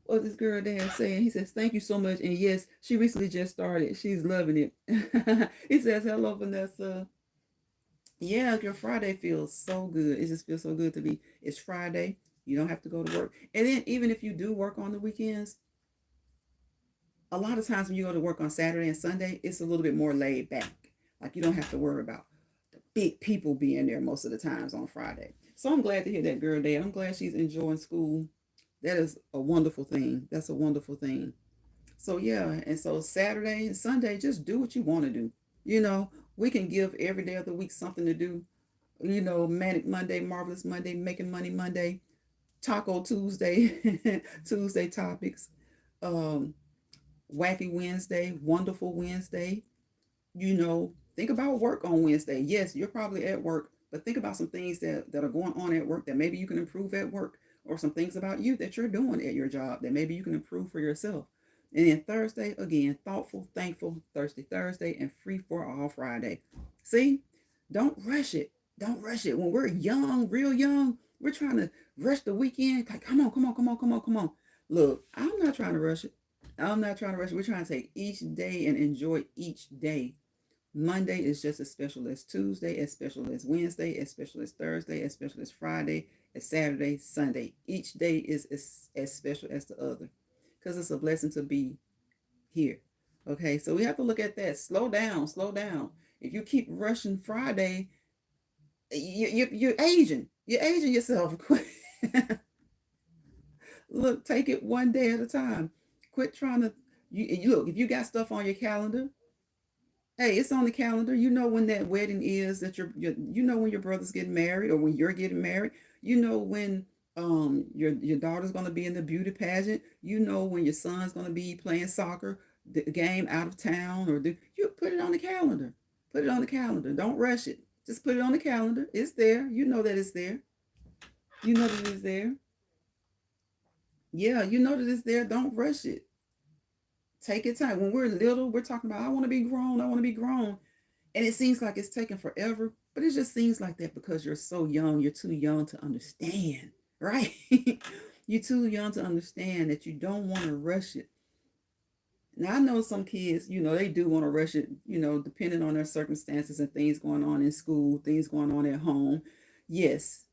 What this girl Dad saying? He says, thank you so much. And yes, she recently just started. She's loving it. He says, hello, Vanessa. Yeah, your Friday feels so good. It just feels so good to be. It's Friday. You don't have to go to work. And then even if you do work on the weekends, a lot of times when you go to work on Saturday and Sunday, it's a little bit more laid back. Like you don't have to worry about the big people being there most of the times on Friday. So I'm glad to hear that, Girl Dad. I'm glad she's enjoying school. That is a wonderful thing. That's a wonderful thing. So yeah, and so Saturday and Sunday, just do what you want to do. We can give every day of the week something to do. Manic Monday, Marvelous Monday, Making Money Monday, Taco Tuesday, Tuesday topics, Wacky Wednesday, Wonderful Wednesday. Think about work on Wednesday. Yes, you're probably at work, but think about some things that are going on at work that maybe you can improve at work, or some things about you that you're doing at your job that maybe you can improve for yourself. And then Thursday, again, Thoughtful, Thankful, Thirsty Thursday, and Free for All Friday. See, don't rush it. Don't rush it. When we're young, real young, we're trying to rush the weekend. Like, come on, come on, come on, come on, come on. Look, I'm not trying to rush it. I'm not trying to rush it. We're trying to take each day and enjoy each day. Monday is just as special as Tuesday, as special as Wednesday, as special as Thursday, as special as Friday, as Saturday, Sunday. Each day is as special as the other because it's a blessing to be here. Okay, so we have to look at that. Slow down, slow down. If you keep rushing Friday, you're aging. You're aging yourself. Look, take it one day at a time. Quit trying to, you look, if you got stuff on your calendar, hey, it's on the calendar. You know when that wedding is, that you know when your brother's getting married or when you're getting married. You know when your daughter's going to be in the beauty pageant. You know when your son's going to be playing soccer. the game out of town, or you put it on the calendar. Put it on the calendar. Don't rush it. Just put it on the calendar. It's there. You know that it's there. You know that it's there. Yeah, you know that it's there. Don't rush it. Take your time. When we're little, we're talking about, I want to be grown. I want to be grown. And it seems like it's taking forever, but it just seems like that because you're so young. You're too young to understand, right? You're too young to understand that you don't want to rush it. Now, I know some kids, they do want to rush it, depending on their circumstances and things going on in school, things going on at home. Yes,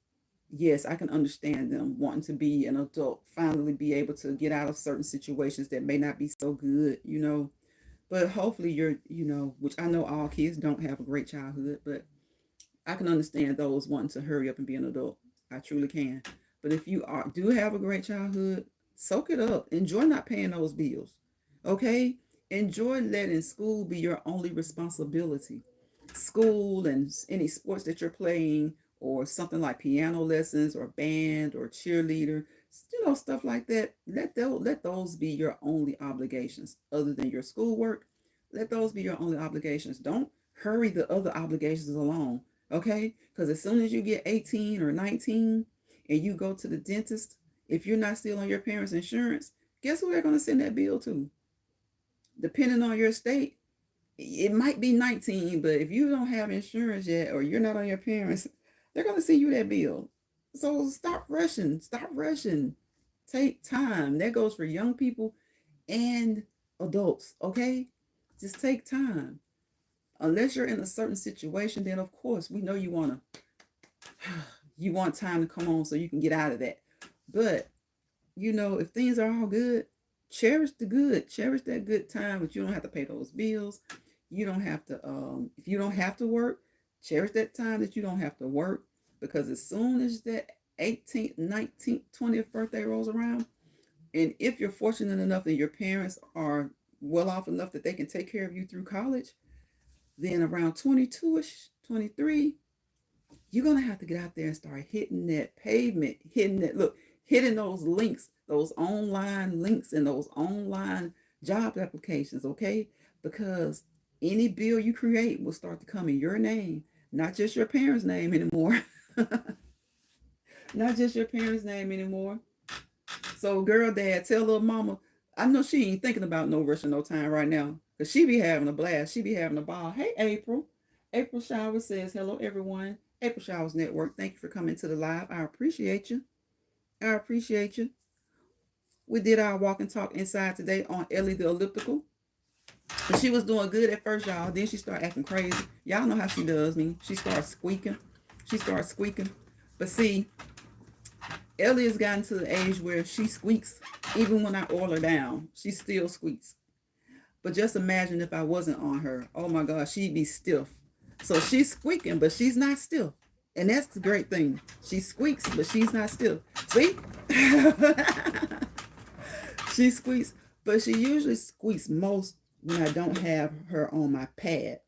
yes, I can understand them wanting to be an adult, finally be able to get out of certain situations that may not be so good. But hopefully which I know all kids don't have a great childhood, but I can understand those wanting to hurry up and be an adult. I truly can. But if you do have a great childhood, soak it up. Enjoy not paying those bills. Okay? Enjoy letting school be your only responsibility. School and any sports that you're playing, or something like piano lessons or band or cheerleader, stuff like that. Let those be your only obligations other than your schoolwork. Let those be your only obligations. Don't hurry the other obligations along. Okay? Because as soon as you get 18 or 19 and you go to the dentist, if you're not still on your parents' insurance, guess who they're going to send that bill to? Depending on your state, it might be 19, but if you don't have insurance yet, or you're not on your parents, they're going to send you that bill. So stop rushing. Stop rushing. Take time. That goes for young people and adults, okay? Just take time. Unless you're in a certain situation, then of course we know you want time to come on so you can get out of that. But if things are all good, cherish the good. Cherish that good time, but you don't have to pay those bills. You don't have to if you don't have to work, cherish that time that you don't have to work, because as soon as that 18th, 19th, 20th birthday rolls around, and if you're fortunate enough that your parents are well off enough that they can take care of you through college, then around 22ish, 23, you're going to have to get out there and start hitting that pavement, hitting those links, those online links and those online job applications, okay? Because any bill you create will start to come in your name, not just your parents' name anymore. Not just your parents' name anymore. So, girl, dad, tell little mama, I know she ain't thinking about no rushing no time right now, because she be having a blast. She be having a ball. Hey, April. April Showers says, hello, everyone. April Showers Network, thank you for coming to the live. I appreciate you. I appreciate you. We did our walk and talk inside today on Ellie the Elliptical. And she was doing good at first, y'all. Then she started acting crazy. Y'all know how she does me. She starts squeaking. But see, Ellie has gotten to the age where she squeaks. Even when I oil her down, she still squeaks. But just imagine if I wasn't on her. Oh my God, she'd be stiff. So she's squeaking, but she's not stiff. And that's the great thing. She squeaks, but she's not stiff. See? She squeaks, but she usually squeaks most when I don't have her on my pad,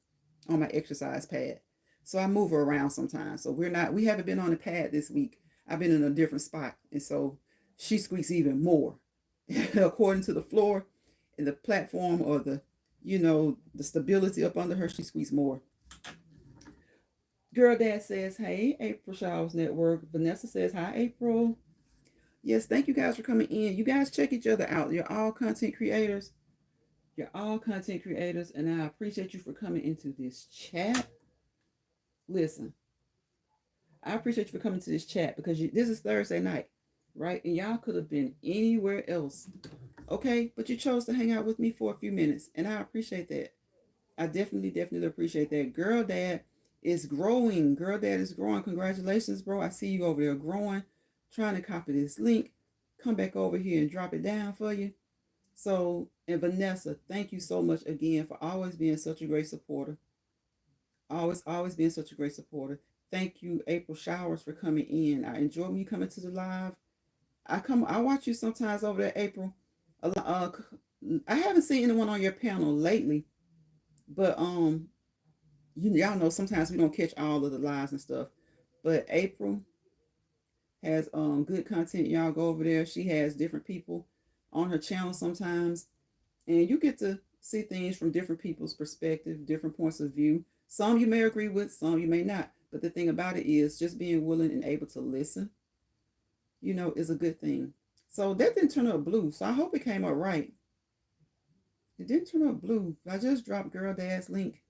on my exercise pad. So I move her around sometimes. So we haven't been on the pad this week. I've been in a different spot. And so she squeaks even more. According to the floor and the platform, or the stability up under her, she squeaks more. Girl Dad says, hey, April Showers Network. Vanessa says, hi, April. Yes, thank you guys for coming in. You guys check each other out. You're all content creators. And I appreciate you for coming into this chat. Listen, I appreciate you for coming to this chat, because this is Thursday night, right? And y'all could have been anywhere else, okay? But you chose to hang out with me for a few minutes, and I appreciate that. I definitely appreciate that. Girl Dad is growing. Congratulations, bro. I see you over there growing. Trying to copy this link. Come back over here and drop it down for you. So, and Vanessa, thank you so much again for always being such a great supporter. Always being such a great supporter. Thank you, April Showers, for coming in. I enjoy you coming to the live. I watch you sometimes over there, April. I haven't seen anyone on your panel lately, but y'all know sometimes we don't catch all of the lives and stuff. But April has good content. Y'all go over there. She has different people on her channel sometimes, and you get to see things from different people's perspective, different points of view. Some you may agree with, some you may not. But the thing about it is just being willing and able to listen, is a good thing. So that didn't turn up blue. So I hope it came up right. It didn't turn up blue. I just dropped Girl Dad's link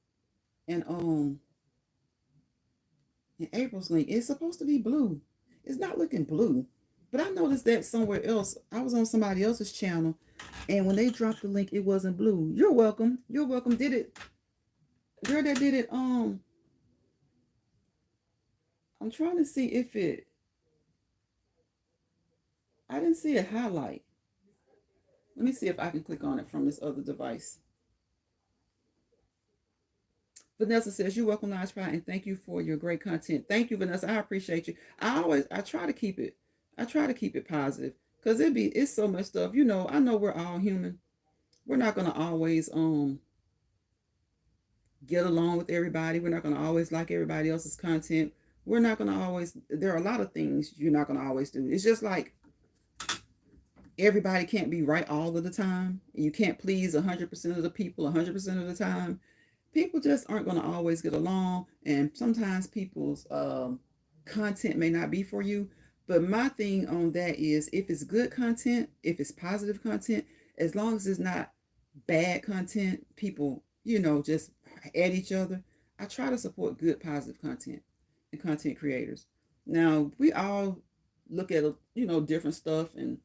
and April's link. It's supposed to be blue. It's not looking blue. But I noticed that somewhere else. I was on somebody else's channel, and when they dropped the link, it wasn't blue. You're welcome. You're welcome. Did it? Girl that did it. I'm trying to see if it. I didn't see a highlight. Let me see if I can click on it from this other device. Vanessa says, you're welcome, Nice Pride, and thank you for your great content. Thank you, Vanessa. I appreciate you. I try to keep it positive because it's so much stuff. I know we're all human. We're not gonna always get along with everybody. We're not gonna always like everybody else's content. We're not gonna always. There are a lot of things you're not gonna always do. It's just like everybody can't be right all of the time. You can't please 100% of the people 100% of the time. People just aren't going to always get along, and sometimes people's content may not be for you. But my thing on that is, if it's good content, if it's positive content, as long as it's not bad content, people, just at each other, I try to support good positive content and content creators. Now, we all look at different stuff, and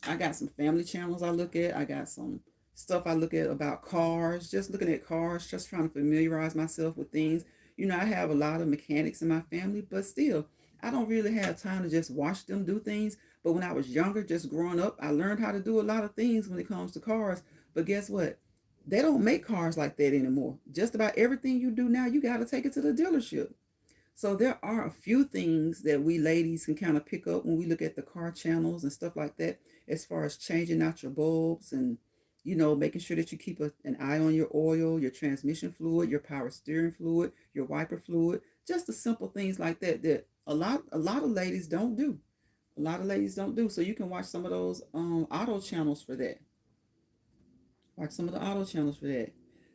I got some family channels I look at. I got some stuff I look at about cars, just looking at cars, just trying to familiarize myself with things. I have a lot of mechanics in my family, but still, I don't really have time to just watch them do things. But when I was younger, just growing up, I learned how to do a lot of things when it comes to cars. But guess what? They don't make cars like that anymore. Just about everything you do now, you got to take it to the dealership. So there are a few things that we ladies can kind of pick up when we look at the car channels and stuff like that, as far as changing out your bulbs and making sure that you keep an eye on your oil, your transmission fluid, your power steering fluid, your wiper fluid, just the simple things like that that a lot of ladies don't do. A lot of ladies don't do. So you can watch some of those auto channels for that. Watch some of the auto channels for that.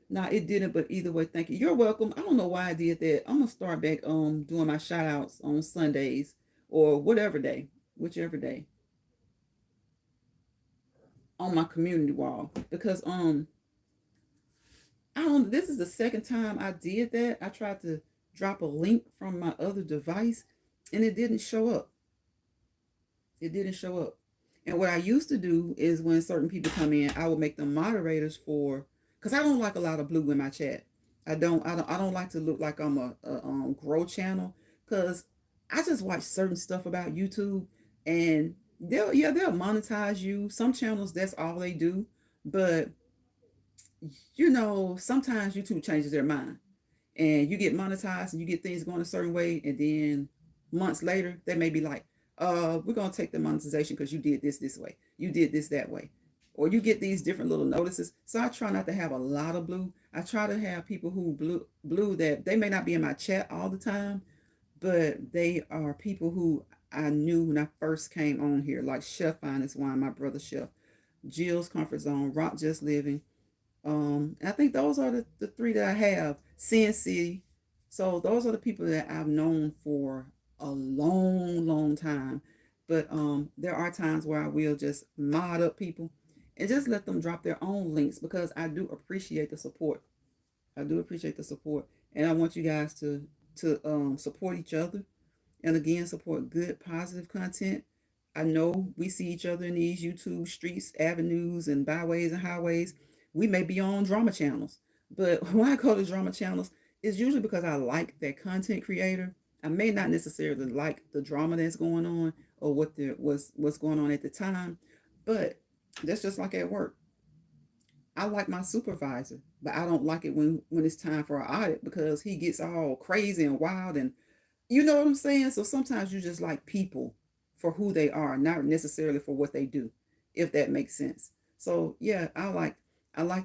Now it didn't, but either way, thank you. You're welcome. I don't know why I did that. I'm gonna start back doing my shout outs on Sundays or whichever day on my community wall, because I don't this is the second time I did that. I tried to drop a link from my other device and it didn't show up. It didn't show up. And what I used to do is when certain people come in, I would make them moderators for, because I don't like a lot of blue in my chat. I don't like to look like I'm a grow channel, because I just watch certain stuff about YouTube, and they'll monetize you. Some channels, that's all they do. But sometimes YouTube changes their mind and you get monetized and you get things going a certain way, and then months later they may be like, we're gonna take the monetization because you did this way, you did this that way, or you get these different little notices. So I try not to have a lot of blue. I try to have people who blue that they may not be in my chat all the time, but they are people who I knew when I first came on here, like Chef Finest Wine, my brother Chef, Jill's Comfort Zone, Rock Just Living. I think those are the three that I have. CNC. So those are the people that I've known for a long, long time. But there are times where I will just mod up people and just let them drop their own links, because I do appreciate the support. I do appreciate the support, and I want you guys to support each other, and again, support good, positive content. I know we see each other in these YouTube streets, avenues, and byways and highways. We may be on drama channels, but when I go to drama channels, it's usually because I like that content creator. I may not necessarily like the drama that's going on or what's going on at the time, but that's just like at work. I like my supervisor, but I don't like it when it's time for an audit, because he gets all crazy and wild, and you know what I'm saying? So sometimes you just like people for who they are, not necessarily for what they do, if that makes sense. So yeah, I like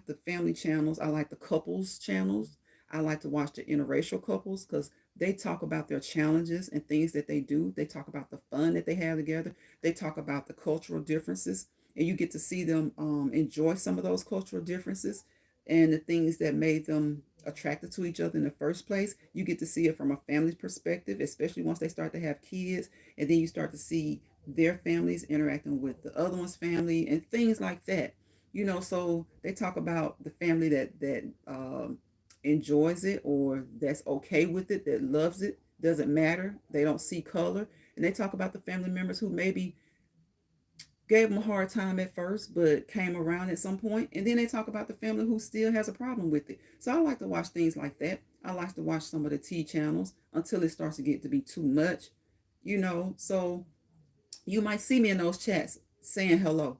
the family channels. I like the couples channels. I like to watch the interracial couples, because they talk about their challenges and things that they do. They talk about the fun that they have together. They talk about the cultural differences, and you get to see them enjoy some of those cultural differences. and the things that made them attracted to each other in the first place. You get to see it from a family perspective, especially once they start to have kids, and then you start to see their families interacting with the other one's family and things like that. So they talk about the family that enjoys it, or that's okay with it, that loves it, doesn't matter, they don't see color. And they talk about the family members who maybe gave them a hard time at first, but came around at some point. And then they talk about the family who still has a problem with it. So I like to watch things like that. I like to watch some of the T channels until it starts to get to be too much, So you might see me in those chats saying hello,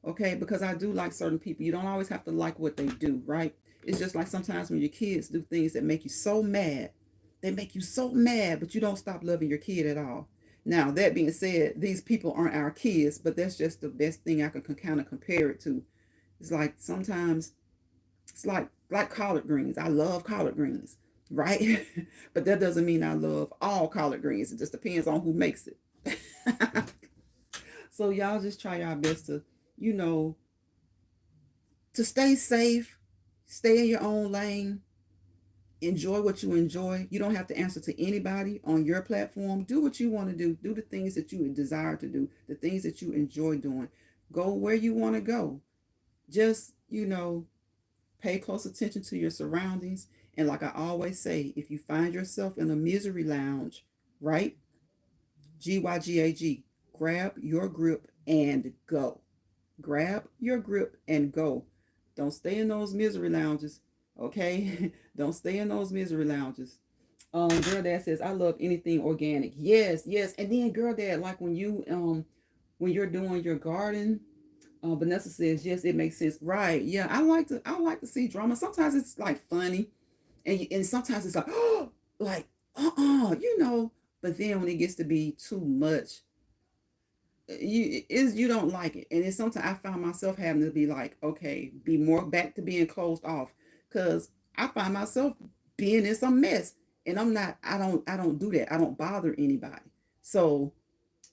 okay? Because I do like certain people. You don't always have to like what they do, right? It's just like sometimes when your kids do things that make you so mad. They make you so mad, but you don't stop loving your kid at all. Now, that being said, these people aren't our kids, but that's just the best thing I can kind of compare it to. It's like sometimes it's like collard greens. I love collard greens, right? But that doesn't mean I love all collard greens. It just depends on who makes it. So y'all just try your best to, you know, to stay safe, stay in your own lane, enjoy what you enjoy. You don't have to answer to anybody on your platform. Do what you want to do. Do the things that you desire to do, the things that you enjoy doing. Go where you want to go. Just, pay close attention to your surroundings. And like I always say, if you find yourself in a misery lounge, right? GYGAG, grab your grip and go. Grab your grip and go. Don't stay in those misery lounges, okay? Don't stay in those misery lounges. Girl Dad says, I love anything organic. Yes, yes. And then Girl Dad, like when you're doing your garden, Vanessa says, yes, it makes sense. Right. Yeah, I like to see drama. Sometimes it's like funny. And sometimes it's like, oh, like, but then when it gets to be too much, you don't like it. And then sometimes I found myself having to be like, okay, be more back to being closed off, because I find myself being in some mess, and I don't do that. I don't bother anybody. So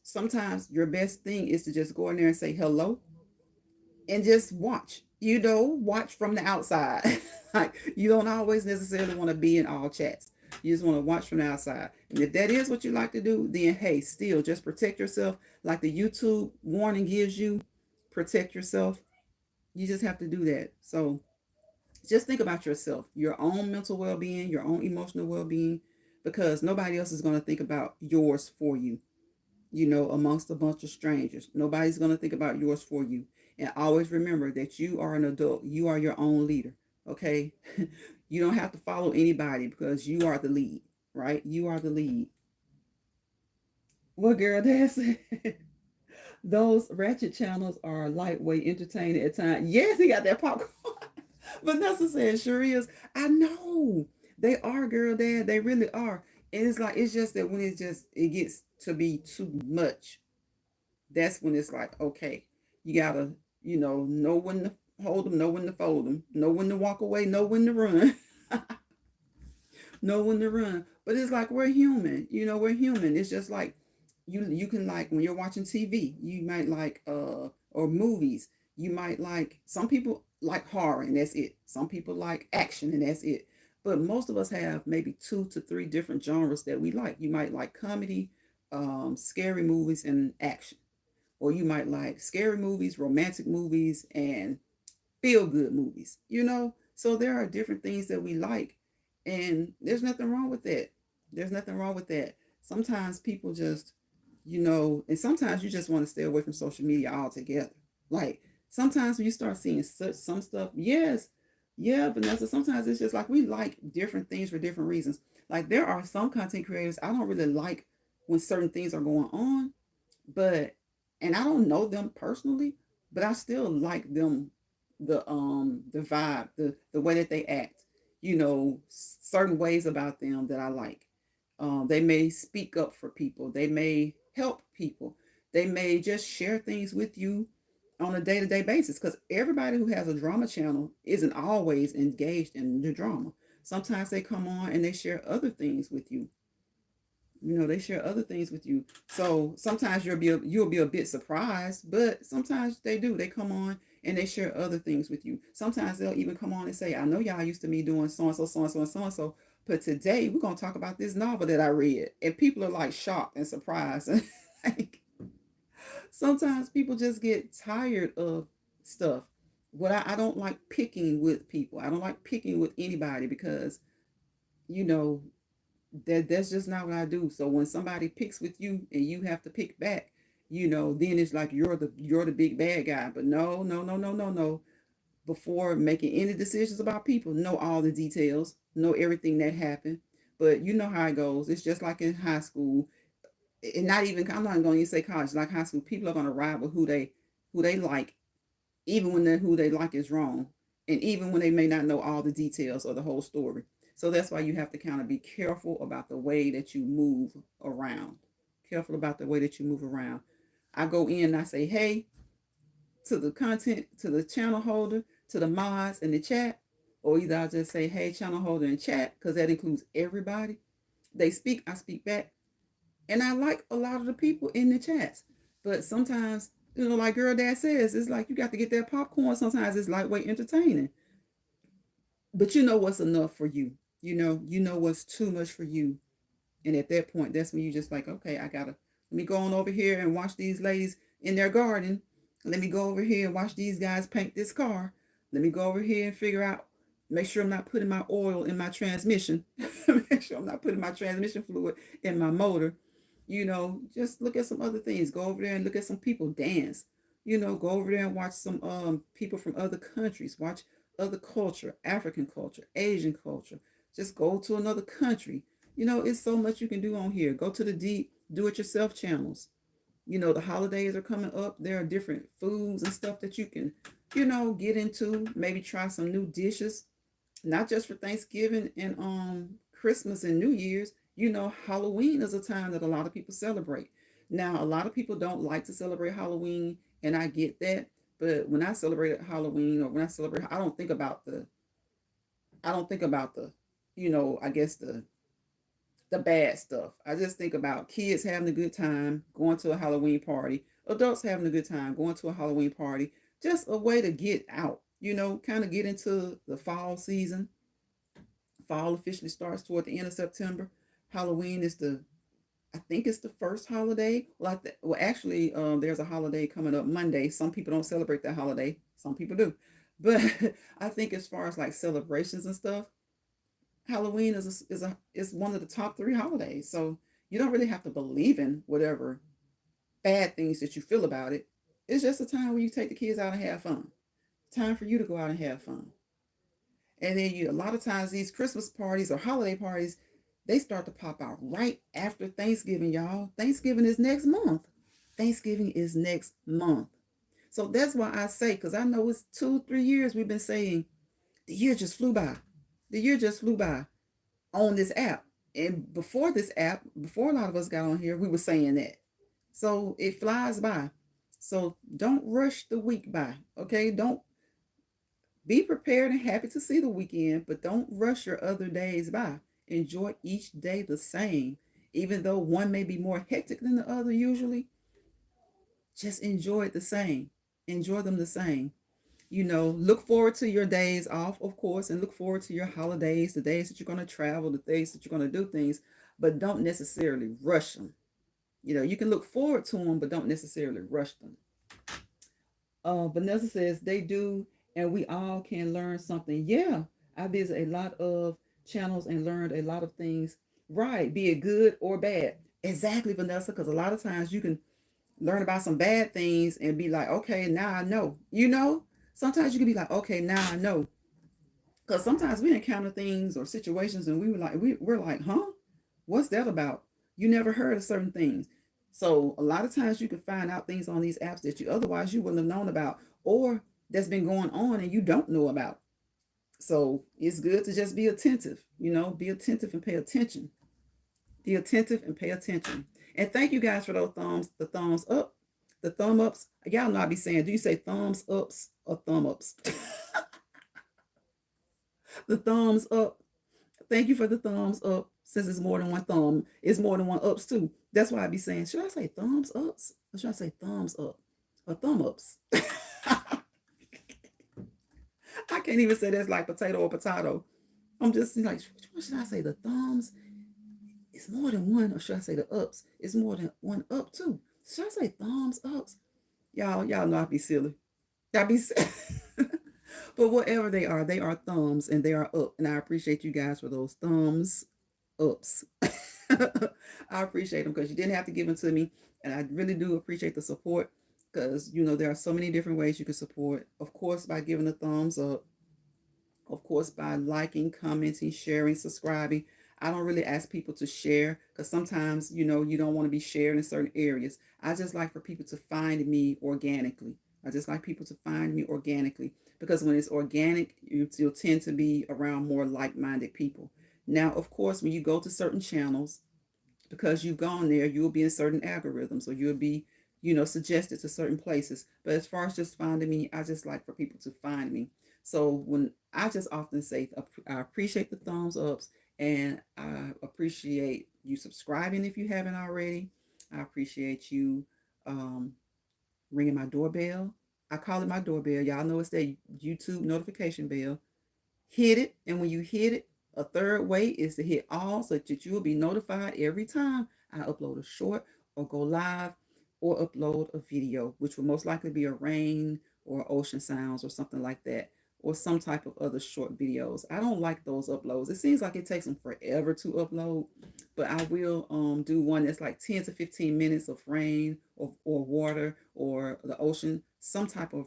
sometimes your best thing is to just go in there and say hello and just watch. Watch from the outside. Like, you don't always necessarily want to be in all chats. You just want to watch from the outside. And if that is what you like to do, then hey, still just protect yourself. Like the YouTube warning gives you, protect yourself. You just have to do that. So just think about yourself, your own mental well-being, your own emotional well-being, because nobody else is going to think about yours for you, amongst a bunch of strangers. Nobody's going to think about yours for you. And always remember that you are an adult. You are your own leader, okay? You don't have to follow anybody because you are the lead, right? You are the lead. What Girl Dad said? Those ratchet channels are lightweight entertaining at times. Yes, he got that popcorn. Vanessa said, sure is. I know. They are, Girl Dad. They really are. And it's just that when it gets to be too much, that's when it's like, okay, you gotta, know when to hold them, know when to fold them, know when to walk away, know when to run. Know when to run. But it's like, we're human. We're human. It's just like, you can, like, when you're watching TV, you might like or movies, you might like, some people like horror and that's it. Some people like action and that's it. But most of us have maybe 2 to 3 different genres that we like. You might like comedy, scary movies, and action. Or you might like scary movies, romantic movies, and feel good movies. So there are different things that we like, and there's nothing wrong with that. There's nothing wrong with that. Sometimes people just, and sometimes you just want to stay away from social media altogether. Like, sometimes when you start seeing some stuff, yes, yeah, Vanessa, sometimes it's just like we like different things for different reasons. Like, there are some content creators I don't really like when certain things are going on, but, and I don't know them personally, but I still like them, the vibe, the way that they act, certain ways about them that I like. They may speak up for people, they may help people, they may just share things with you on a day-to-day basis, because everybody who has a drama channel isn't always engaged in the drama. Sometimes they come on and they share other things with you. They share other things with you. So sometimes you'll be a bit surprised, but sometimes they do. They come on and they share other things with you. Sometimes they'll even come on and say, I know y'all used to me doing so and so, so and so, and so and so, but today we're going to talk about this novel that I read. And people are like shocked and surprised. Like, sometimes people just get tired of stuff. I don't like picking with people. I don't like picking with anybody because, you know, that's just not what I do. So when somebody picks with you and you have to pick back, then it's like you're the big bad guy. But no, no, no, no, no, no. Before making any decisions about people, know all the details, know everything that happened. But you know how it goes. It's just like in high school, and not even, I'm not going to say college, like high school. People are going to ride with who they like, even when who they like is wrong, and even when they may not know all the details or the whole story. So that's why you have to kind of be careful about the way that you move around. Careful about the way that you move around. I go in and I say, hey, to the content, to the channel holder, to the mods in the chat, or either I'll just say, hey, channel holder in chat, because that includes everybody. They speak, I speak back. And I like a lot of the people in the chats. But sometimes, like Girl Dad says, it's like you got to get that popcorn. Sometimes it's lightweight entertaining. But you know what's enough for you. You know what's too much for you. And at that point, that's when you just like, okay, let me go on over here and watch these ladies in their garden. Let me go over here and watch these guys paint this car. Let me go over here and figure out, make sure I'm not putting my oil in my transmission. Make sure I'm not putting my transmission fluid in my motor. Just look at some other things. Go over there and look at some people dance. Go over there and watch some people from other countries. Watch other culture, African culture, Asian culture. Just go to another country. It's so much you can do on here. Go to the deep do-it-yourself channels. The holidays are coming up. There are different foods and stuff that you can, get into. Maybe try some new dishes, not just for Thanksgiving and Christmas and New Year's. Halloween is a time that a lot of people celebrate. Now, a lot of people don't like to celebrate Halloween, and I get that. But when I celebrate Halloween, or when I celebrate, I don't think about the, I guess the bad stuff. I just think about kids having a good time, going to a Halloween party, adults having a good time, going to a Halloween party, just a way to get out, kind of get into the fall season. Fall officially starts toward the end of September. Halloween is I think it's the first holiday. Actually, there's a holiday coming up Monday. Some people don't celebrate that holiday. Some people do. But I think as far as like celebrations and stuff, Halloween is one of the top 3 holidays. So you don't really have to believe in whatever bad things that you feel about it. It's just a time where you take the kids out and have fun. Time for you to go out and have fun. And then a lot of times these Christmas parties or holiday parties, they start to pop out right after Thanksgiving, y'all. Thanksgiving is next month. Thanksgiving is next month. So that's why I say, because I know it's 2-3 years we've been saying the year just flew by. The year just flew by on this app. And before this app, before a lot of us got on here, we were saying that. So it flies by. So don't rush the week by, okay? Don't be prepared and happy to see the weekend, but don't rush your other days by. Enjoy each day the same. Even though one may be more hectic than the other usually, just enjoy it the same. Enjoy them the same. Look forward to your days off, of course, and look forward to your holidays, the days that you're going to travel, the days that you're going to do things, but don't necessarily rush them. You can look forward to them, but don't necessarily rush them. Vanessa says they do, and we all can learn something. Yeah, I visit a lot of channels and learned a lot of things. Right, be it good or bad. Exactly, Vanessa, because a lot of times you can learn about some bad things and be like, okay, now I know. Sometimes you can be like, okay, now I know. Because sometimes we encounter things or situations and we're like, huh? What's that about? You never heard of certain things. So a lot of times you can find out things on these apps that you otherwise you wouldn't have known about, or that's been going on and you don't know about. So it's good to just be attentive, be attentive and pay attention. Be attentive and pay attention. And thank you guys for those the thumbs up, the thumb ups. Y'all know I be saying, do you say thumbs ups or thumb ups? The thumbs up. Thank you for the thumbs up. Since it's more than one thumb, it's more than one ups too. That's why I be saying, should I say thumbs ups or should I say thumbs up or thumb ups? I can't even say that's like potato or potato. I'm just like, which one should I say? The thumbs? It's more than one, or should I say the ups? It's more than one up too. Should I say thumbs ups? Y'all know I be silly. I be silly. But whatever they are thumbs and they are up. And I appreciate you guys for those thumbs ups. I appreciate them because you didn't have to give them to me. And I really do appreciate the support because, there are so many different ways you can support. Of course, by giving a thumbs up. Of course, by liking, commenting, sharing, subscribing. I don't really ask people to share because sometimes, you don't want to be shared in certain areas. I just like for people to find me organically. I just like people to find me organically because when it's organic, you'll tend to be around more like-minded people. Now, of course, when you go to certain channels, because you've gone there, you'll be in certain algorithms or you'll be, suggested to certain places. But as far as just finding me, I just like for people to find me. So when I just often say, I appreciate the thumbs ups and I appreciate you subscribing if you haven't already. I appreciate you ringing my doorbell. I call it my doorbell. Y'all know it's that YouTube notification bell. Hit it, and when you hit it, a third way is to hit all so that you will be notified every time I upload a short or go live or upload a video, which will most likely be a rain or ocean sounds or something like that, or some type of other short videos. I don't like those uploads. It seems like it takes them forever to upload, but I will do one that's like 10 to 15 minutes of rain or water or the ocean, some type of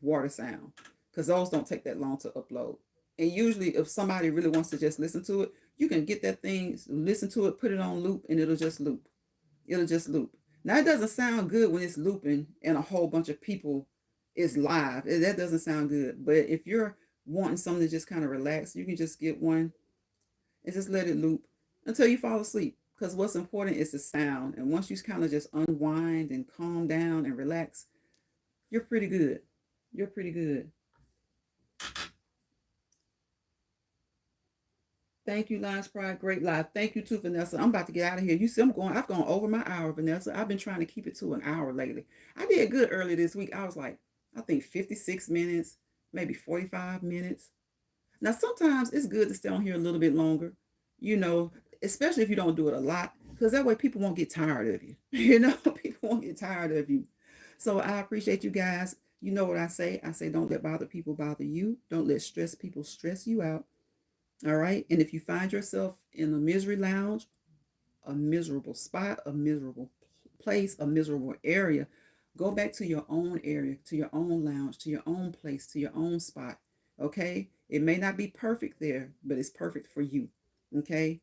water sound, because those don't take that long to upload. And usually, if somebody really wants to just listen to it, you can get that thing, listen to it, put it on loop, and it'll just loop. It'll just loop. Now, it doesn't sound good when it's looping and a whole bunch of people is live. That doesn't sound good. But if you're wanting something to just kind of relax, you can just get one and just let it loop until you fall asleep. Because what's important is the sound. And once you kind of just unwind and calm down and relax, you're pretty good. You're pretty good. Thank you, Lions Pride. Great live. Thank you too, Vanessa. I'm about to get out of here. You see, I've gone over my hour, Vanessa. I've been trying to keep it to an hour lately. I did good early this week. I was like, I think 56 minutes, maybe 45 minutes. Now, sometimes it's good to stay on here a little bit longer, especially if you don't do it a lot, because that way people won't get tired of you. People won't get tired of you. So I appreciate you guys. You know what I say? I say, don't let bother people bother you. Don't let stress people stress you out. All right. And if you find yourself in a misery lounge, a miserable spot, a miserable place, a miserable area, go back to your own area, to your own lounge, to your own place, to your own spot. Okay. It may not be perfect there, but it's perfect for you. Okay.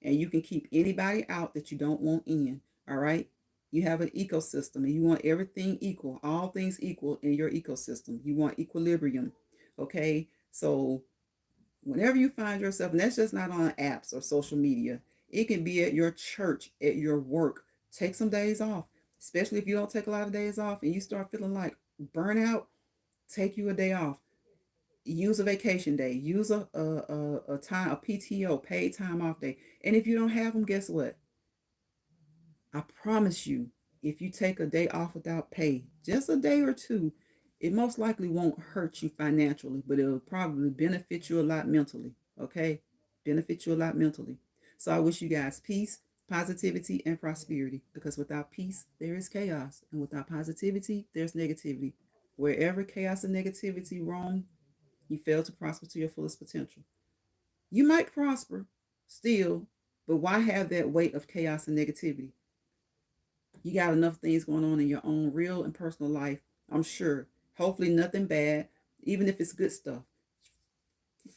And you can keep anybody out that you don't want in. All right. You have an ecosystem and you want everything equal, all things equal in your ecosystem. You want equilibrium. Okay. So whenever you find yourself, and that's just not on apps or social media, it can be at your church, at your work. Take some days off, especially if you don't take a lot of days off and you start feeling like burnout. Take you a day off. Use a vacation day. Use a PTO, paid time off day. And if you don't have them, guess what? I promise you, if you take a day off without pay, just a day or two, it most likely won't hurt you financially, but it'll probably benefit you a lot mentally. Okay? Benefit you a lot mentally. So I wish you guys peace, positivity, and prosperity, because without peace, there is chaos. And without positivity, there's negativity. Wherever chaos and negativity roam, you fail to prosper to your fullest potential. You might prosper still, but why have that weight of chaos and negativity? You got enough things going on in your own real and personal life, I'm sure. Hopefully nothing bad, even if it's good stuff.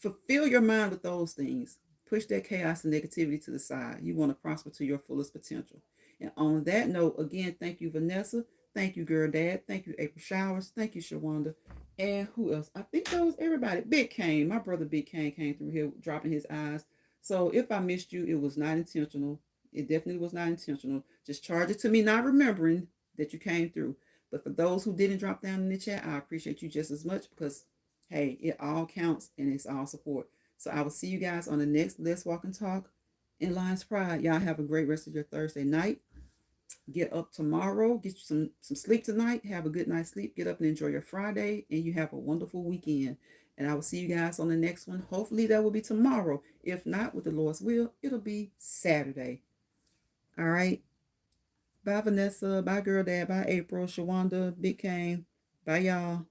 Fulfill your mind with those things. Push that chaos and negativity to the side. You want to prosper to your fullest potential. And on that note, again, thank you, Vanessa. Thank you, Girl Dad. Thank you, April Showers. Thank you, Shawanda. And who else? I think that was everybody. Big Kane. My brother Big Kane came through here dropping his eyes. So if I missed you, it was not intentional. It definitely was not intentional. Just charge it to me not remembering that you came through. But for those who didn't drop down in the chat, I appreciate you just as much because, hey, it all counts and it's all support. So I will see you guys on the next Let's Walk and Talk in Lions Pride. Y'all have a great rest of your Thursday night. Get up tomorrow. Get you some sleep tonight. Have a good night's sleep. Get up and enjoy your Friday. And you have a wonderful weekend. And I will see you guys on the next one. Hopefully that will be tomorrow. If not, with the Lord's will, it'll be Saturday. All right. Bye, Vanessa. Bye, Girl Dad. Bye, April, Shawanda, Big Kane. Bye, y'all.